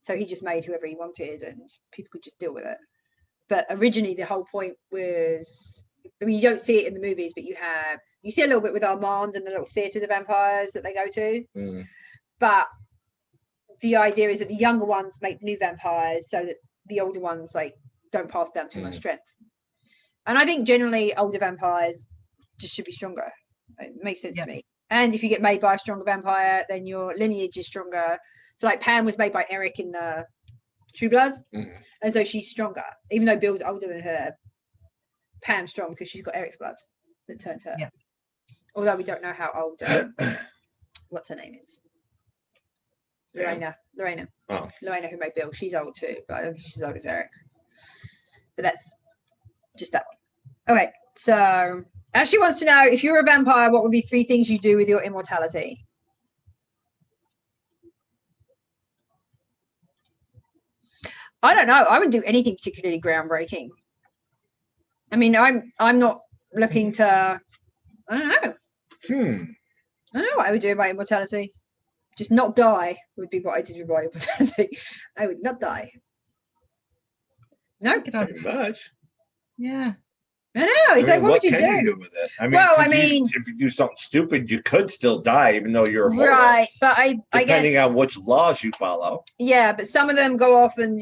so he just made whoever he wanted and people could just deal with it. But originally the whole point was, I mean, you don't see it in the movies, but you see a little bit with Armand and the little theatre of the vampires that they go to. But the idea is that the younger ones make new vampires so that the older ones like don't pass down too much strength. And I think generally older vampires just should be stronger. It makes sense to me. And if you get made by a stronger vampire, then your lineage is stronger. So like Pam was made by Eric in the True Blood, and so she's stronger. Even though Bill's older than her, Pam's strong because she's got Eric's blood that turned her. Yeah. Although we don't know how old what's her name is. Lorena. Oh. Lorena, who made Bill. She's old too, but I don't think she's old as Eric. But that's just that one. Okay, so Ashley wants to know, if you were a vampire, what would be 3 things you do with your immortality? I don't know. I wouldn't do anything particularly groundbreaking. I mean, I'm not looking to. I don't know. I don't know what I would do with my immortality. Just not die would be what I did with my immortality. I would not die. No, Pretty much. Yeah. I know. It's like, what would you can do? you do with it? I mean, Well, I mean, if you do something stupid, you could still die, even though you're immortal. Right, but I guess depending on which laws you follow. Yeah, but some of them go off and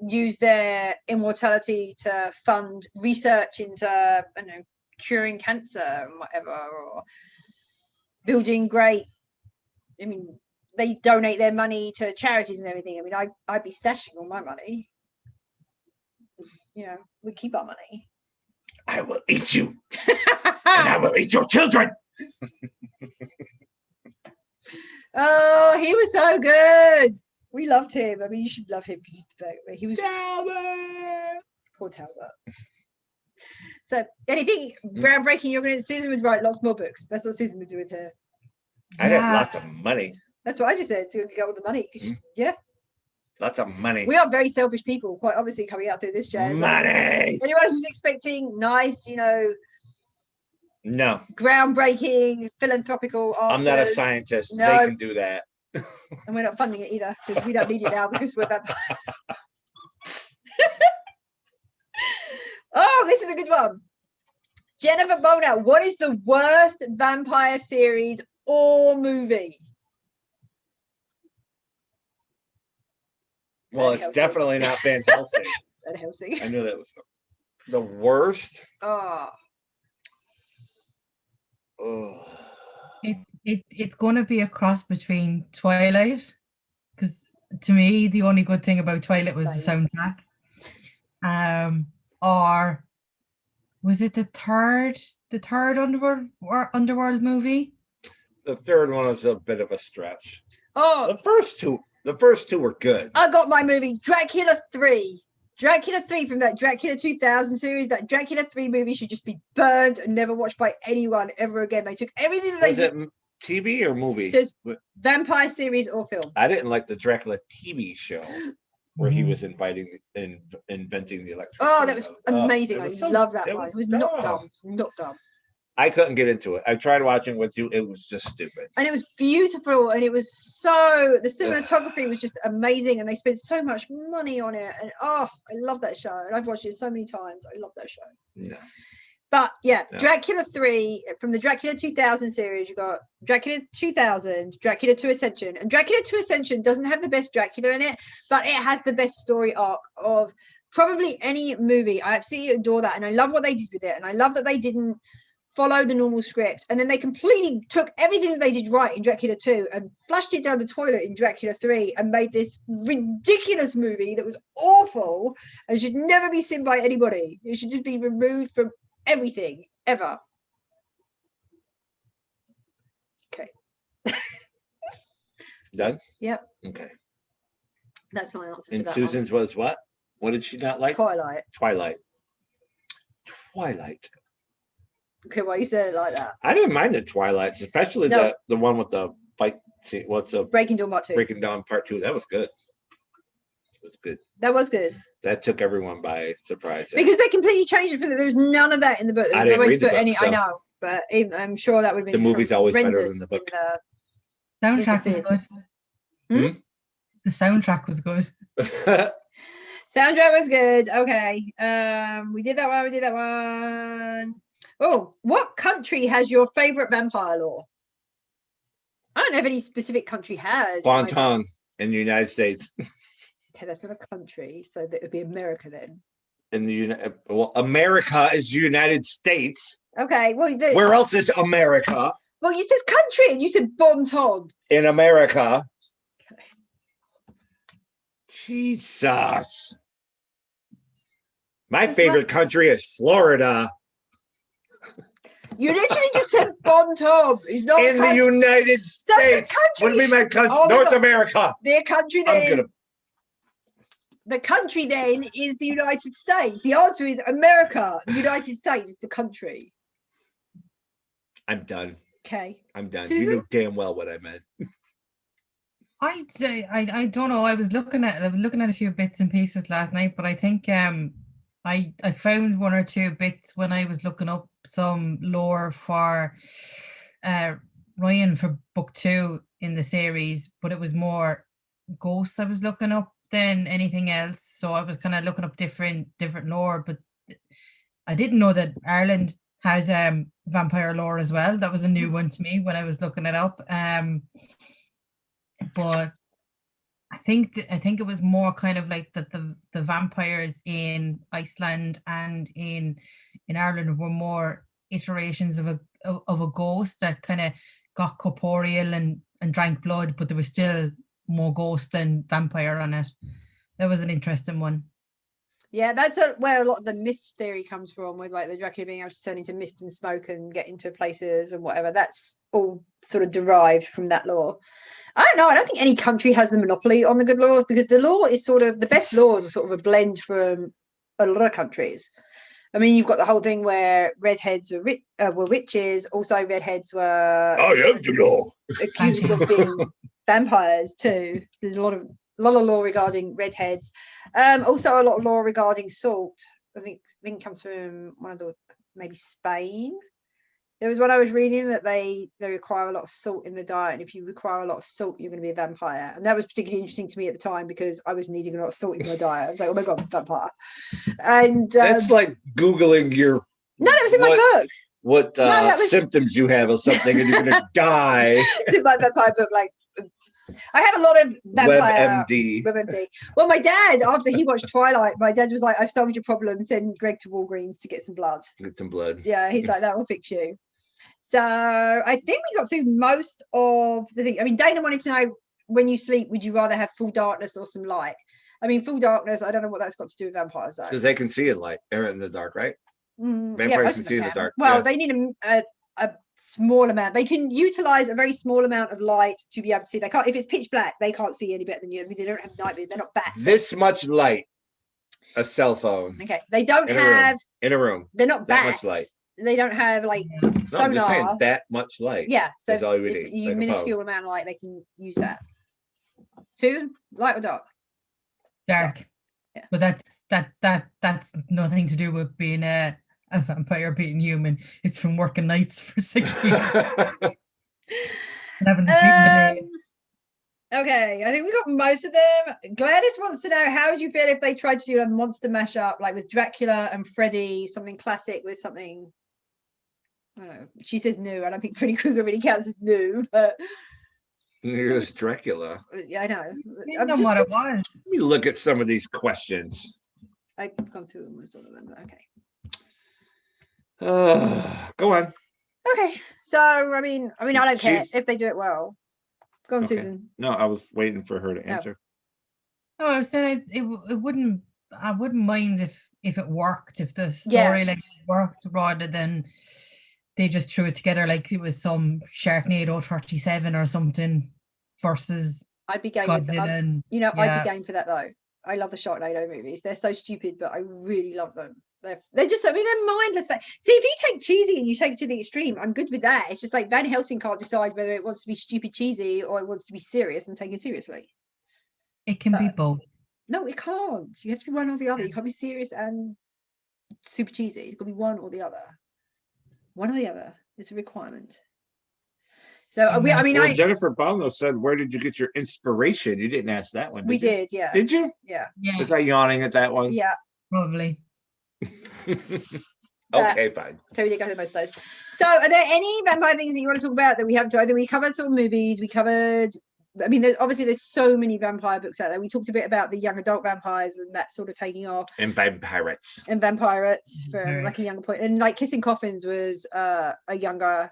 use their immortality to fund research into curing cancer and whatever, or building great. I mean, they donate their money to charities and everything. I mean, I'd be stashing all my money. We keep our money. I will eat you, and I will eat your children. Oh, he was so good. We loved him. I mean, you should love him because he's the best. He was Talbot. Poor Talbot. So, anything groundbreaking you're going to? Susan would write lots more books. That's what Susan would do with her. I'd have lots of money. That's what I just said. To go with the money. Yeah. Lots of money. We are very selfish people, quite obviously, coming out through this jazz. Money. Anyone who's expecting nice, No. groundbreaking, philanthropical answers. I'm not a scientist. No. They can do that. And we're not funding it either because we don't need it now because we're vampires. Oh, this is a good one. Jennifer Bona, what is the worst vampire series or movie? Well, it's definitely not Van Helsing. Van Helsing. I knew that was the worst. Oh. It's going to be a cross between Twilight, because to me the only good thing about Twilight was the soundtrack. Or was it the third Underworld movie? The third one was a bit of a stretch. Oh, The first two were good. I got my movie, Dracula 3. Dracula 3 from that Dracula 2000 series. That Dracula 3 movie should just be burned and never watched by anyone ever again. They took everything that they did. Was it TV or movie? It says vampire series or film. I didn't like the Dracula TV show where he was inventing the electric. Oh, that was amazing. I love that one. It was not dumb. It was not dumb. I couldn't get into it. I tried watching with you. It was just stupid. And it was beautiful. And it was the cinematography was just amazing. And they spent so much money on it. And I love that show. And I've watched it so many times. I love that show. No. But yeah, no. Dracula 3 from the Dracula 2000 series. You got Dracula 2000, Dracula 2 Ascension. And Dracula 2 Ascension doesn't have the best Dracula in it, but it has the best story arc of probably any movie. I absolutely adore that. And I love what they did with it. And I love that they didn't follow the normal script, and then they completely took everything that they did right in Dracula 2 and flushed it down the toilet in Dracula 3 and made this ridiculous movie that was awful and should never be seen by anybody. It should just be removed from everything ever. Okay. Done? Yep. Okay. That's my answer to and that Susan's one. was what? What did she not like? Twilight. Okay, why you said it like that? I didn't mind the Twilights, especially the one with the fight scene. What's the Breaking Dawn Part 2? Breaking Dawn Part 2. That was good. It was good. That was good. That took everyone by surprise. Because they completely changed it. There's none of that in the book. There's I didn't no way read to put the book, any. so. I know, but I'm sure that would be the movie's always better than the book. Soundtrack was good. The soundtrack was good. Soundtrack was good. Okay. We did that one. Oh, what country has your favorite vampire law? I don't know if any specific country has. Guantanamo in the United States. Okay, that's not a country, so that would be America then. America is the United States. Okay, well, where else is America? Well, you said country, and you said Bonton. In America. Okay. Jesus. My favorite country is Florida. You literally just said Bon Tom. It's not In the United That's the States. country. What do we mean country? Oh my North God. America. The country I'm then gonna. is, the country then is the United States. The answer is America. The United States is the country. I'm done. Okay. I'm done. Susan? You knew damn well what I meant. I'd say I don't know. I was looking at a few bits and pieces last night, but I think I found one or two bits when I was looking up some lore for Ryan for book 2 in the series, but it was more ghosts I was looking up than anything else. So I was kind of looking up different lore, but I didn't know that Ireland has vampire lore as well. That was a new one to me when I was looking it up. But I think it was more kind of like that the vampires in Iceland and in Ireland were more iterations of a ghost that kind of got corporeal and drank blood, but there was still more ghost than vampire on it. That was an interesting one. Yeah, that's where a lot of the mist theory comes from, with like the Dracula being able to turn into mist and smoke and get into places and whatever. That's all sort of derived from that lore. I don't know. I don't think any country has the monopoly on the good laws, because the law is sort of, the best laws are sort of a blend from a lot of countries. I mean, you've got the whole thing where redheads were witches. Also, redheads were I am the law. accused of being vampires too. There's a lot of law regarding redheads. Also a lot of law regarding salt. I think comes from one of the, maybe Spain. There was one I was reading that they require a lot of salt in the diet, and if you require a lot of salt, you're going to be a vampire. And that was particularly interesting to me at the time, because I was needing a lot of salt in my diet. I was like, oh my God, vampire. And that's like Googling your. No, that was in my book. What symptoms you have or something, and you're gonna die. It's in my vampire book. Like, I have a lot of vampire WebMD. Well, my dad, after he watched Twilight, my dad was like, I've solved your problem, send Greg to Walgreens to get some blood. Get some blood. Yeah, he's like, that will fix you. So I think we got through most of the thing. I mean, Dana wanted to know, when you sleep, would you rather have full darkness or some light? I mean, full darkness, I don't know what that's got to do with vampires, though. Because they can see in light, they're in the dark, right? Vampires can see in the dark. Well, yeah. They need a small amount. They can utilize a very small amount of light to be able to see. They can't, if it's pitch black, they can't see any better than you. I mean, they don't have night vision. They're not bats. This much light, a cell phone. Okay, they don't have in a room. They're not that bats. much light. They don't have like sonar. No, I'm just saying that much light. Yeah, so all you if need, you like minuscule amount of light, they can use that. Susan, light or dark? Dark. Yeah. But that's nothing to do with being a vampire, being human. It's from working nights for 6 years. And having to sleep in the day. Okay, I think we got most of them. Gladys wants to know, how would you feel if they tried to do a monster mashup, like with Dracula and Freddy, something classic with something, I don't know. She says new. I don't think Freddy Krueger really counts as new, but Here's Dracula. yeah, I know. I don't know what it was. Let me look at some of these questions. I've gone through almost all of them, but okay. Go on. Okay, so I mean, I don't care if they do it well. Go on, Okay. Susan. No, I was waiting for her to answer. No, I was saying it wouldn't. I wouldn't mind if it worked, if the story worked, rather than they just threw it together like it was some Sharknado 37 or something versus I'd be game Godzilla. I'd be game for that though. I love the Sharknado movies. They're so stupid, but I really love them. They're just, I mean, they're mindless. See, if you take cheesy and you take it to the extreme, I'm good with that. It's just like Van Helsing can't decide whether it wants to be stupid cheesy or it wants to be serious and taken seriously. It can be both. No, it can't. You have to be one or the other. You can't be serious and super cheesy. It's got to be one or the other. One or the other. It's a requirement. So Jennifer Bongo said, "Where did you get your inspiration?" You didn't ask that one. Did, yeah. Did you? Yeah. Was I yawning at that one? Yeah. Probably. Okay, fine. So we did go through most of those. So are there any vampire things that you want to talk about that we haven't done? We covered some movies. We covered, I mean, there's so many vampire books out there. We talked a bit about the young adult vampires and that sort of taking off. And vampirates. And vampirates from like a younger point. And like Kissing Coffins was a younger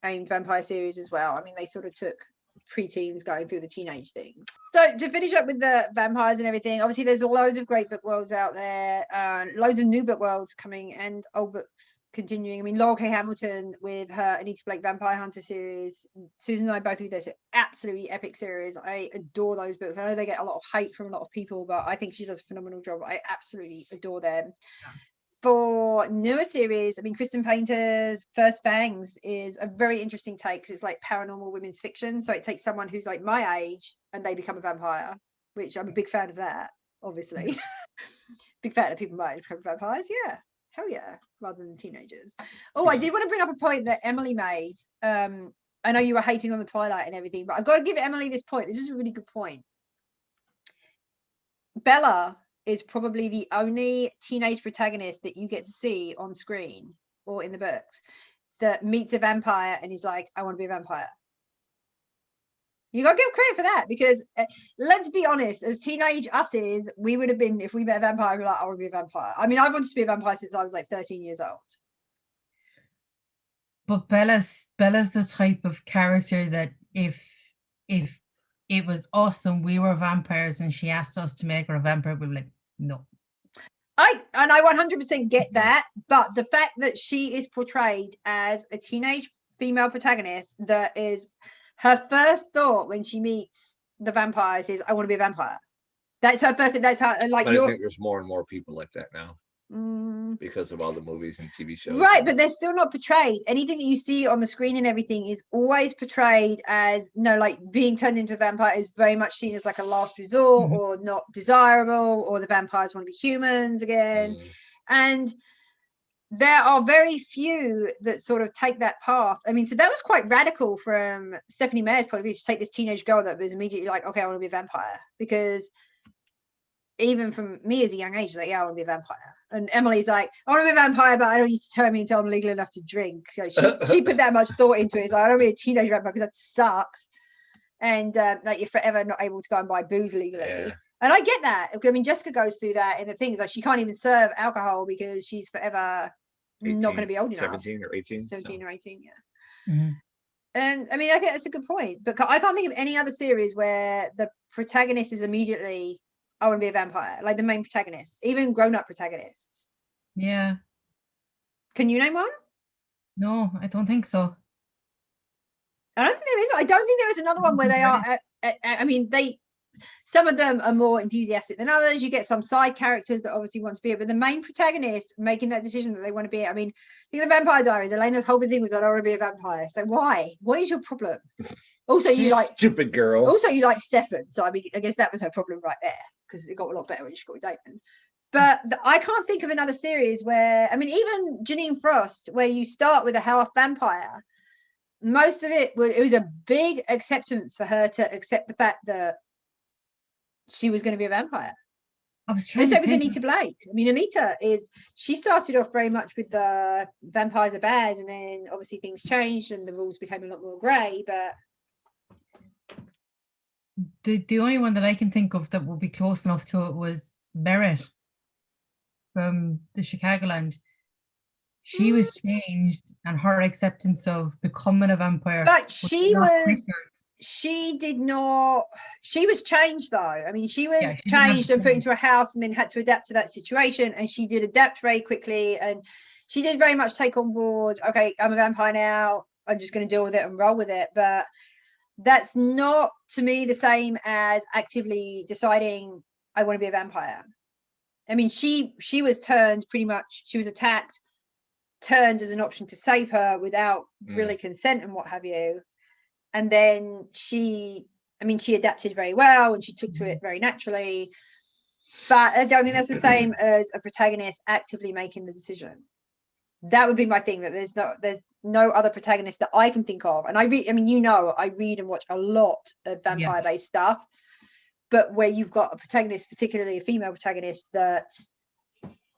aimed vampire series as well. I mean, they sort of took preteens going through the teenage things. So to finish up with the vampires and everything, obviously there's loads of great book worlds out there, loads of new book worlds coming and old books continuing. I mean, Laurel K. Hamilton with her Anita Blake Vampire Hunter series. Susan and I both think they're absolutely epic series. I adore those books. I know they get a lot of hate from a lot of people, but I think she does a phenomenal job. I absolutely adore them. For newer series, I mean, Kristen Painter's First Fangs is a very interesting take because it's like paranormal women's fiction. So it takes someone who's like my age and they become a vampire, which I'm a big fan of that, obviously. Big fan of people my age become vampires. Yeah. Hell yeah, rather than teenagers. Oh, I did want to bring up a point that Emily made. I know you were hating on the Twilight and everything, but I've got to give Emily this point. This was a really good point. Bella is probably the only teenage protagonist that you get to see on screen or in the books that meets a vampire and is like, I want to be a vampire. You gotta give credit for that, because let's be honest, as teenage us's, we would have been, if we met a vampire, we'd be like, I want to be a vampire. I mean, I've wanted to be a vampire since I was like 13 years old. But Bella's the type of character that if it was us and we were vampires and she asked us to make her a vampire, we'd be like, no. I 100% get that, but the fact that she is portrayed as a teenage female protagonist that is her first thought when she meets the vampires is, I want to be a vampire. That's her first. That's her. Like, I think there's more and more people like that now because of all the movies and TV shows. Right, but they're still not portrayed. Anything that you see on the screen and everything is always portrayed as, no, like being turned into a vampire is very much seen as like a last resort or not desirable, or the vampires want to be humans again. And there are very few that sort of take that path. I mean, so that was quite radical from Stephanie Meyer's point of view, to take this teenage girl that was immediately like, okay, I want to be a vampire. Because even from me as a young age, it's like, yeah, I want to be a vampire. And Emily's like, I want to be a vampire, but I don't need to turn me until I'm legal enough to drink. So she put that much thought into it. It's like, I don't want to be a teenage vampire because that sucks. And like, you're forever not able to go and buy booze legally. Yeah. And I get that. I mean, Jessica goes through that in the things, like she can't even serve alcohol because she's forever 18, not going to be old enough. 17 or 18. 17 or 18, yeah. And I mean, I think that's a good point. But I can't think of any other series where the protagonist is immediately, I want to be a vampire, like the main protagonist, even grown-up protagonists. Yeah. Can you name one? No, I don't think so. I don't think there is. I don't think there is another one where they are. I mean, some of them are more enthusiastic than others. You get some side characters that obviously want to be it, but the main protagonist making that decision that they want to be it. I mean, think of the Vampire Diaries. Elena's whole big thing was, I don't want to be a vampire. So why? What is your problem? Also, you like stupid girl. Also, you like Stefan. So I mean, I guess that was her problem right there, because it got a lot better when she got with Damon. But I can't think of another series where, I mean, even Janine Frost, where you start with a half vampire. Most of it was a big acceptance for her to accept the fact that she was going to be a vampire. I was trying to think with think. Anita Blake. I mean, Anita she started off very much with the vampires are bad, and then obviously things changed and the rules became a lot more grey. But the only one that I can think of that would be close enough to it was Merritt from the Chicagoland. She was changed, and her acceptance of becoming a vampire. But she was changed though. I mean, she was changed and put into a house and then had to adapt to that situation. And she did adapt very quickly. And she did very much take on board, okay, I'm a vampire now. I'm just going to deal with it and roll with it. But that's not, to me, the same as actively deciding I want to be a vampire. I mean, she was turned pretty much, she was attacked, turned as an option to save her without really consent and what have you. And then she adapted very well and she took to it very naturally. But I don't think that's the same as a protagonist actively making the decision. That would be my thing, that there's no other protagonist that I can think of. And I read and watch a lot of vampire-based stuff. But where you've got a protagonist, particularly a female protagonist, that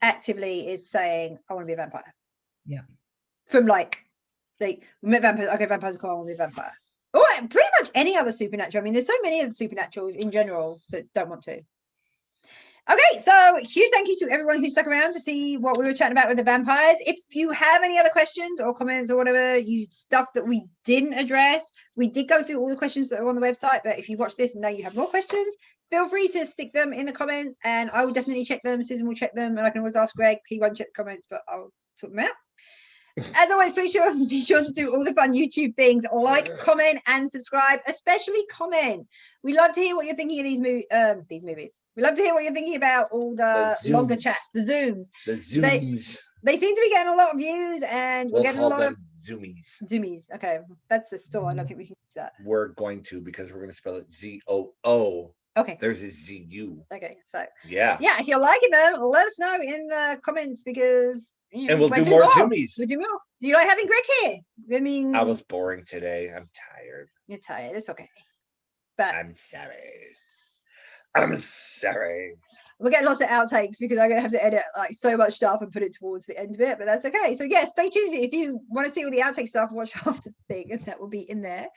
actively is saying, I want to be a vampire. Yeah. From like we met vampires, okay, vampires are cool, I want to be a vampire. Or pretty much any other supernatural. I mean, there's so many of the supernaturals in general that don't want to. Okay, so huge thank you to everyone who stuck around to see what we were chatting about with the vampires. If you have any other questions or comments or whatever, stuff that we didn't address, we did go through all the questions that are on the website, but if you watch this and now you have more questions, feel free to stick them in the comments and I will definitely check them. Susan will check them, and I can always ask Greg. He won't check the comments, but I'll sort them out. As always, please be sure to do all the fun YouTube things, like, comment, and subscribe. Especially comment. We love to hear what you're thinking of these movies. We love to hear what you're thinking about all the longer chats, the Zooms. The Zooms. They seem to be getting a lot of views, and we're getting a lot of Zoomies. Zoomies. Okay, that's a store. I don't think we can use that. We're going to, because we're going to spell it ZOO. Okay. There's a ZU. Okay, so yeah, if you're liking them, let us know in the comments, because and we'll do more Zoomies. We'll do more. Do you like having Greg here? I mean, I was boring today. I'm tired. You're tired. It's okay. But I'm sorry. I'm sorry. We're getting lots of outtakes because I'm gonna have to edit like so much stuff and put it towards the end of it, but that's okay. So yeah, stay tuned if you want to see all the outtake stuff. Watch half the thing, and that will be in there.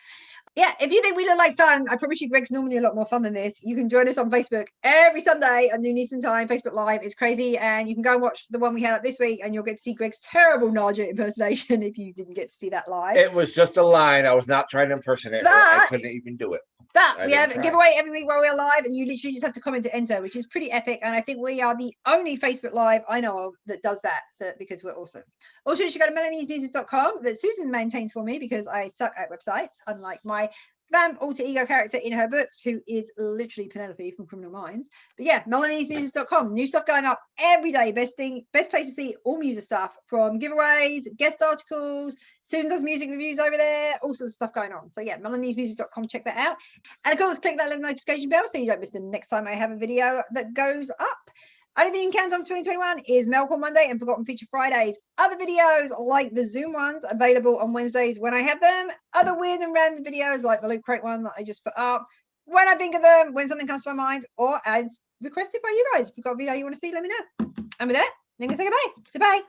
Yeah, if you think we look like fun, I promise you Greg's normally a lot more fun than this. You can join us on Facebook every Sunday at noon Eastern time. Facebook Live is crazy, and you can go and watch the one we had up this week, and you'll get to see Greg's terrible Naja impersonation if you didn't get to see that live. It was just a line. I was not trying to impersonate her. I couldn't even do it. But we have a giveaway every week while we're live, and you literally just have to comment to enter, which is pretty epic. And I think we are the only Facebook Live I know of that does that, so, because we're awesome. Also, you should go to melaniesmuses.com that Susan maintains for me because I suck at websites, unlike my vamp alter ego character in her books, who is literally Penelope from Criminal Minds. But yeah, melaniesmuses.com. New stuff going up every day. Best place to see all Muser stuff, from giveaways, guest articles. Susan does music reviews over there, all sorts of stuff going on. So yeah, melaniesmuses.com, check that out. And of course, click that little notification bell so you don't miss the next time I have a video that goes up. Only thing you can count on 2021 is Melcall Monday and Forgotten Feature Fridays. Other videos like the Zoom ones available on Wednesdays when I have them. Other weird and random videos like the Loot Crate one that I just put up when I think of them, when something comes to my mind, or as requested by you guys. If you've got a video you want to see, let me know. And with that, I'm going to say goodbye. Say bye.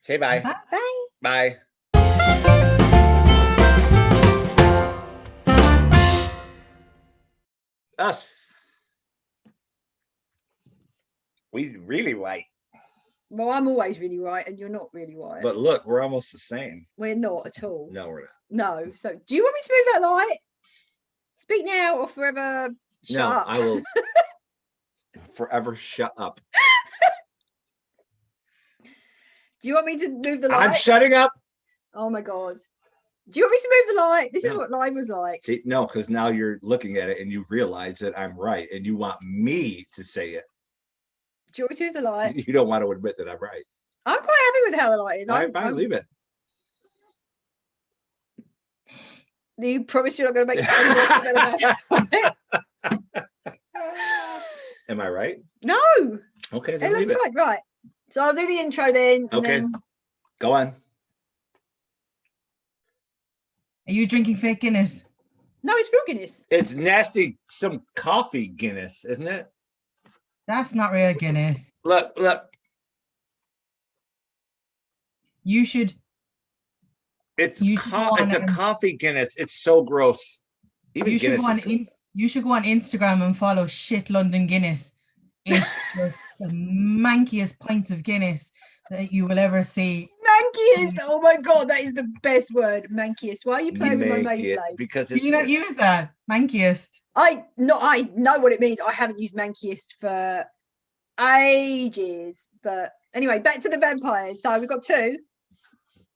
Say bye. Bye. Bye. Us. We really right. Well, I'm always really right, and you're not really right. But look, we're almost the same. We're not at all. No, we're not. No. So, do you want me to move that light? Speak now or forever shut up. I will forever shut up. Do you want me to move the light? I'm shutting up. Oh my God. Do you want me to move the light? This is what live was like. See, no, because now you're looking at it and you realize that I'm right, and you want me to say it. Do you want me to move the light? You don't want to admit that I'm right. I'm quite happy with how the light is. I leave it. You promise you're not going to make it? Am I right? No. Okay, It looks like right. So I'll do the intro then. Okay. Then... Go on. Are you drinking fake Guinness? No, it's real Guinness. It's nasty. Some coffee Guinness, isn't it? That's not real Guinness. Look. You should. It's a coffee Guinness. It's so gross. Even you should Guinness go on. You should go on Instagram and follow Shit London Guinness. It's just the mankiest pints of Guinness that you will ever see. Mankiest. Oh my God, that is the best word. Mankiest. Why are you playing with my maze blade? Because do you not use that? Mankiest. I know what it means. I haven't used mankiest for ages. But anyway, back to the vampires. So we've got two.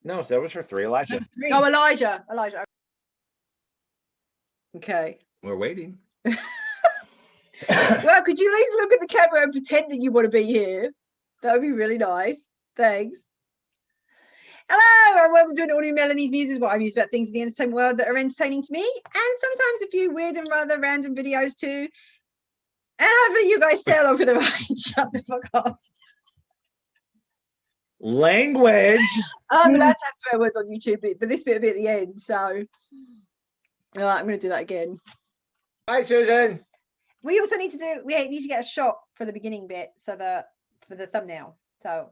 No, that was for three. Elijah. Oh, Elijah. Okay. We're waiting. Well, could you at least look at the camera and pretend that you want to be here? That would be really nice. Thanks. Hello, and welcome to an audio Melanie's Muses, what I muse about things in the entertainment world that are entertaining to me, and sometimes a few weird and rather random videos too. And hopefully you guys stay along for the ride. Shut the fuck up. Language. I'm allowed to have swear words on YouTube, but this bit will be at the end. So, all right, I'm going to do that again. Hi, Susan. We also need to get a shot for the beginning bit, so for the thumbnail. So,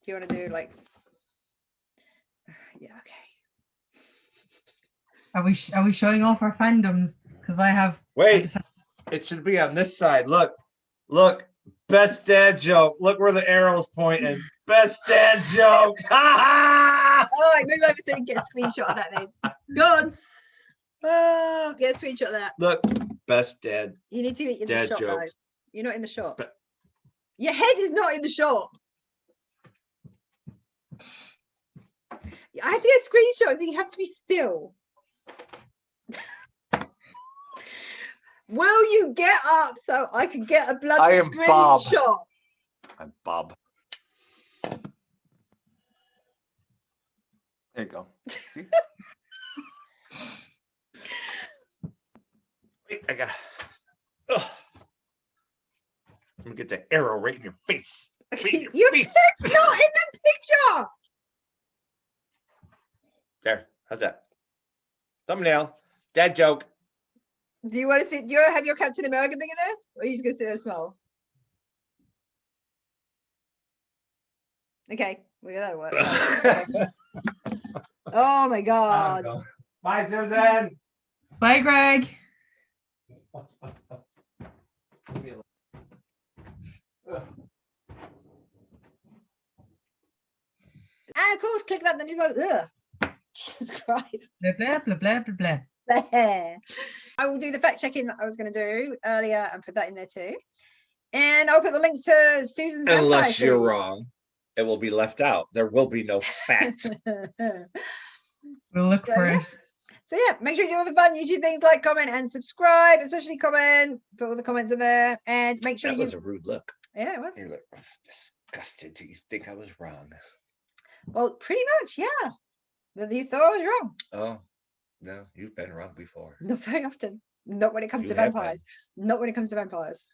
do you want to do like? Yeah, okay. Are we showing off our fandoms? Because I have. Wait, it should be on this side. Look. Best dad joke. Look where the arrow's pointing. Best dad joke. All right, move over so we can get a screenshot of that then. Go on. Get a screenshot of that. Look, best dad. You need to be in the shot, though. You're not in the shot. But... Your head is not in the shot. I have to get screenshots. You have to be still. Will you get up so I can get a bloody I am Bob. screenshot? I'm Bob. There you go. Wait, I got. I'm gonna get that arrow right in your face. Right in your You face. said not in the picture. There. How's that? Thumbnail. Dad joke. Do you want to see? Do you have your Captain America thing in there? Or are you just gonna sit there and smile? Okay, well that'll work. Oh my god. Bye, Susan. Bye, Greg. And of course, click that, then you go, ugh. Jesus Christ. Blah, blah, blah, blah, blah, blah. There. I will do the fact checking that I was going to do earlier and put that in there too. And I'll put the links to Susan's Unless Vampire you're series. wrong, it will be left out. There will be no fact. We'll look So, for yeah. it. So yeah, make sure you do all the fun YouTube things like comment and subscribe, especially comment. Put all the comments in there and make sure That you. was a rude look. Yeah, it was. You're like, disgusted. Do you think I was wrong? Well, pretty much, yeah. But you thought I was wrong. Oh, no, you've been wrong before. Not very often. Not when it comes You to have vampires. Not when it comes to vampires.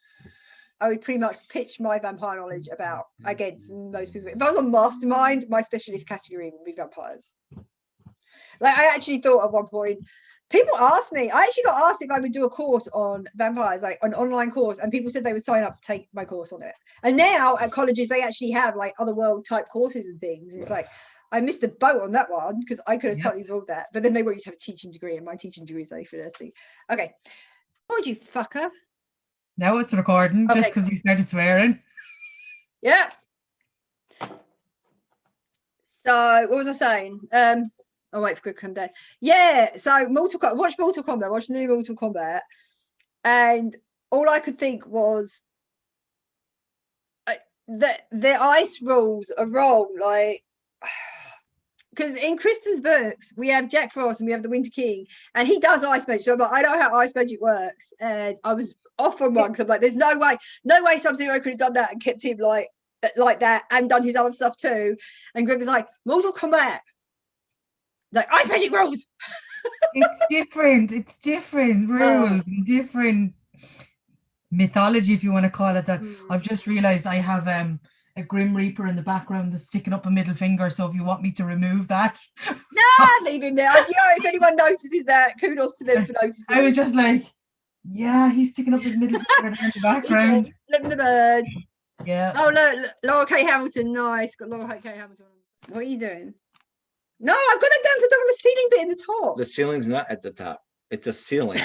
I would pretty much pitch my vampire knowledge about against most people. If I was a mastermind, my specialist category would be vampires. Like I actually thought at one point, people asked me, I actually got asked if I would do a course on vampires, like an online course, and people said they would sign up to take my course on it. And now at colleges, they actually have like otherworld type courses and things. And it's like, I missed the boat on that one because I could have totally ruled that. But then they want you to have a teaching degree, and my teaching degree is only for nursing. Okay. What would you fucker? Now it's recording just Okay, because you started swearing. Yeah. So what was I saying? I'll wait for Greg to come down. Yeah, so watch Mortal Kombat, watch the new Mortal Kombat, and all I could think was that the ice rules are wrong. Like, because in Kristen's books we have Jack Frost and we have the Winter King, and he does ice magic. So I'm like, I know how ice magic works, and I was off on one because I'm like, there's no way Sub-Zero could have done that and kept him like that and done his other stuff too. And Greg was like, Mortal Kombat, like ice magic rules. It's different rules, and different mythology, if you want to call it that. I've just realized I have a Grim Reaper in the background that's sticking up a middle finger, so if you want me to remove that. Nah, leave him there. If anyone notices that, kudos to them for noticing. I was just like, yeah, he's sticking up his middle finger in the background. Living the bird. Yeah. Oh look, Laura K. Hamilton, nice. Got Laura K. Hamilton. What are you doing? No, I've got it down to the ceiling bit in the top. The ceiling's not at the top. It's a ceiling.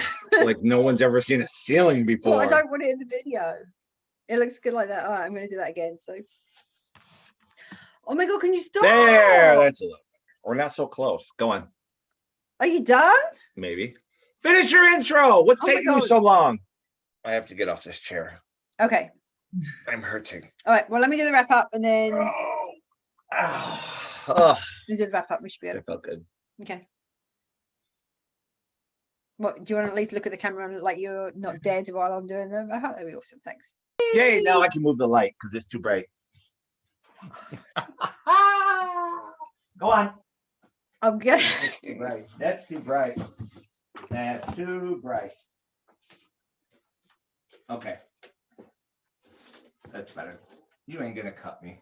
Like no one's ever seen a ceiling before. Well, I don't want it in the video. It looks good like that. All right, I'm going to do that again. So, oh my god, can you stop? There, that's a little better. We're not so close. Go on. Are you done? Maybe. Finish your intro. What's Oh my taking you God. so long? I have to get off this chair. Okay. I'm hurting. All right. Well, let me do the wrap up and then Oh, we do the wrap up. We should be able that felt good. Okay. What do you want to at least look at the camera and look like you're not dead while I'm doing them? That'd be awesome. Thanks. Yay, now I can move the light because it's too bright. Go on. I'm good. That's too bright. That's too bright. That's too bright. Okay. That's better. You ain't gonna cut me.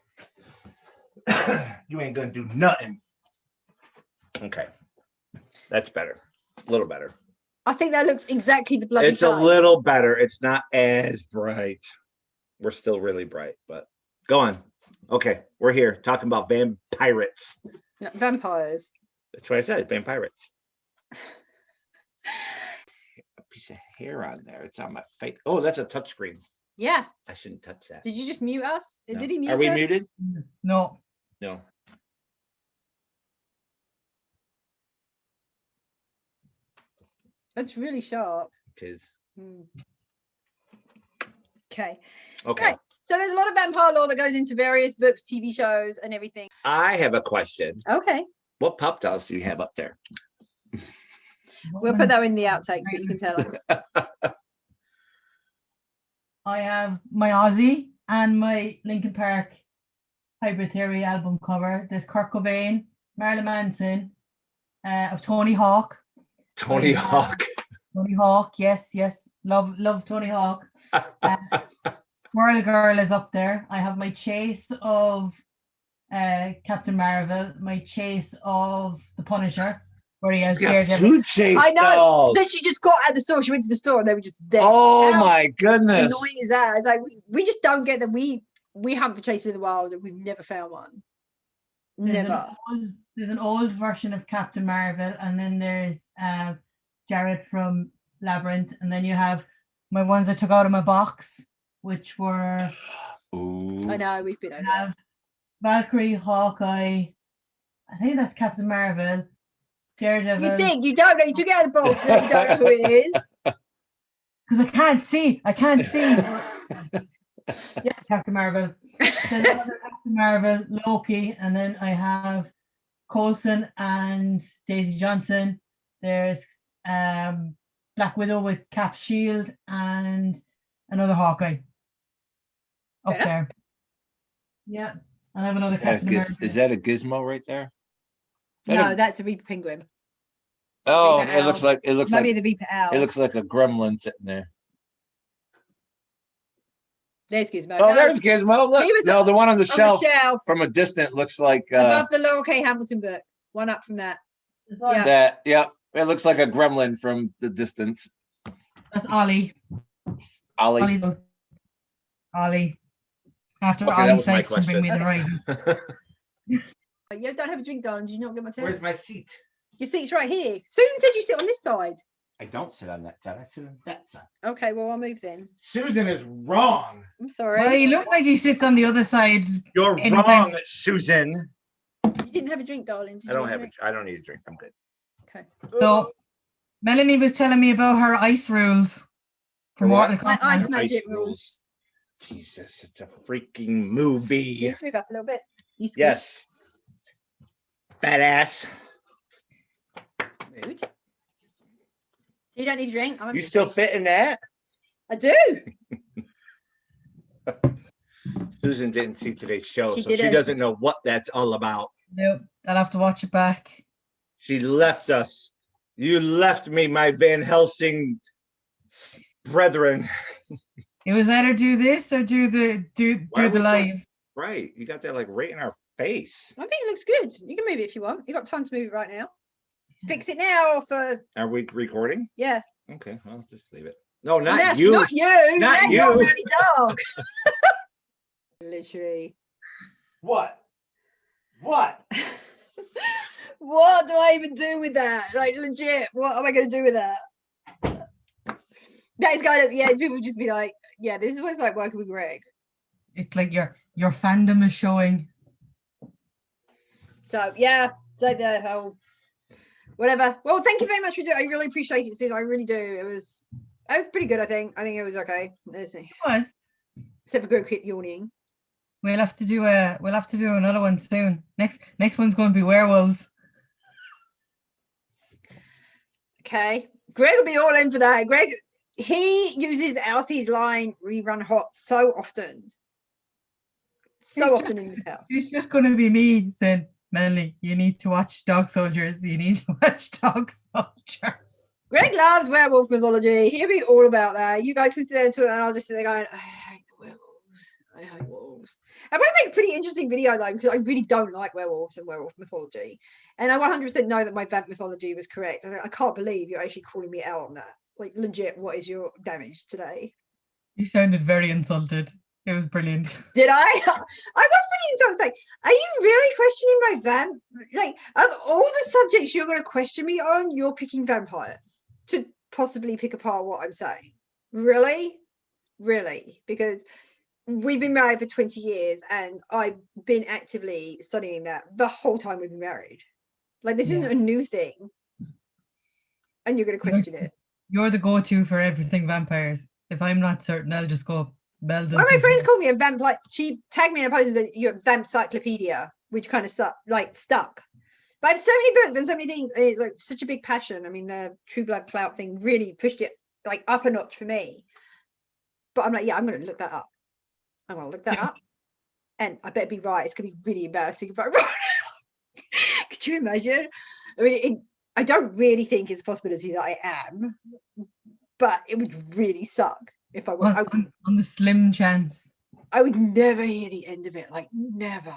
You ain't gonna do nothing. Okay. That's better. A little better. I think that looks exactly the bloody It's a same. little better. It's not as bright. We're still really bright, but go on. Okay, we're here talking about vampires. No, vampires. That's what I said, vampires. A piece of hair on there. It's on my face. Oh, that's a touchscreen. Yeah. I shouldn't touch that. Did you just mute us? No. Did he mute Are we us? muted? No. No. That's really sharp. It is. Okay. Okay. Right. So there's a lot of vampire lore that goes into various books, TV shows, and everything. I have a question. Okay. What pop dolls do you have up there? We'll put that in the outtakes, but you can tell us. I have my Ozzy and my Linkin Park Hybrid Theory album cover. There's Kurt Cobain, Marilyn Manson, of Tony Hawk. Tony Hawk. Tony Hawk, yes. Love Tony Hawk. Squirrel Girl is up there. I have my chase of Captain Marvel, my chase of the Punisher, where he has Daredevil. Two chase I know. dolls. Then she just got out the store. She went to the store and they were just there. Oh How my goodness. annoying is that? It's like we just don't get them. We hunt for Chasing the Wild and we've never found one. Never. There's an old version of Captain Marvel, and then there's Jared from Labyrinth, and then you have my ones I took out of my box, which were Ooh. I know, we've been over that. have Valkyrie, Hawkeye. I think that's Captain Marvel. Daredevil. You think you don't know? You took it out of the box, but you don't know who it is. Because I can't see. Yeah, Captain Marvel. Then another Captain Marvel, Loki, and then I have Coulson and Daisy Johnson. There's Black Widow with Cap's shield and another Hawkeye up there. Yeah, and I have another Captain America. Is that a gizmo right there? No, that's a Reaper Penguin. Oh, Reaper it looks Owl. like Maybe the Reaper Owl. it looks like a gremlin sitting there. There's Gizmo. Oh, No, there's Gizmo. Look. He was No, the one on the on shelf the shelf from a distance looks like above the Laurel K. Hamilton book. One up from that. Yeah. that. Yep. It looks like a gremlin from the distance. That's Ollie. Ollie. Ollie. After Okay, that Ollie was my Sykes from Bring Me the Horizon. You don't have a drink, darling. Did you not get my turn? Where's my seat? Your seat's right here. Susan said you sit on this side. I don't sit on that side. I sit on that side. Okay, well, I'll move then. Susan is wrong. I'm sorry. Well, he looks like he sits on the other side. You're In wrong, fact- Susan. You didn't have a drink, darling. Did I you don't want have a it. drink? I don't need a drink. I'm good. Okay. So, Melanie was telling me about her ice rules for For what? Mortal My Kombat. ice magic rules. Jesus, it's a freaking movie. You move up a little bit. You squish. Yes. Fat ass. Rude. So you don't need a drink? I'm You still fit in that? I do. Susan didn't see today's show, She so she didn't. doesn't know what that's all about. Nope, I'll have to watch it back. She left us. You left me, my Van Helsing brethren. It was either do this or do the Why the was that- live. Right. You got that like right in our face. I think it looks good. You can move it if you want. You got time to move it right now. Fix it now for Are we recording? yeah. Okay, well, just leave it. No, not Yes, you. Not you. Not That's your you. bloody dog. Literally. What? What? What do I even do with that? Like legit, what am I going to do with that? That is kind of people just be like, yeah, this is what it's like working with Greg. It's like your fandom is showing. So yeah, like the whole whatever. Well, thank you very much for doing. I really appreciate it, Sid. I really do. It was pretty good. I think it was okay. Let's see. It was. Except for Greg keep yawning. We'll have to do another one soon. Next one's going to be werewolves. Okay, Greg will be all in for that. Greg, he uses Elsie's line "rerun hot" so often, in his house. It's just going to be me saying, Melanie, you need to watch Dog Soldiers. You need to watch Dog Soldiers. Greg loves werewolf mythology. He'll be all about that. You guys can sit there and talk, and I'll just sit there going, I hate the werewolves. I hate werewolves. I'm going to make a pretty interesting video though, because I really don't like werewolves and werewolf mythology. And I 100% know that my vamp mythology was correct. I can't believe you're actually calling me out on that. Like, legit, what is your damage today? You sounded very insulted. It was brilliant. Did I? I was pretty insulted. Like, are you really questioning my vamp? Like, of all the subjects you're going to question me on, you're picking vampires to possibly pick apart what I'm saying. Really? Really? Because we've been married for 20 years and I've been actively studying that the whole time we've been married. Like, this isn't a new thing. And you're going to question it. You're the go-to for everything vampires. If I'm not certain, I'll just go Mel. One of my friends called me a vamp. Like, she tagged me in a post and said, "You're a vamp cyclopedia," which kind of stuck. But I have so many books and so many things. It's like such a big passion. I mean, the True Blood Clout thing really pushed it like up a notch for me. But I'm like, yeah, I'm going to look that up. I'm going to look that up. And I better be right. It's going to be really embarrassing if I'm wrong. Could you imagine? I mean, I don't really think it's a possibility that I am, but it would really suck if I were. On the slim chance. I would never hear the end of it. Like, never.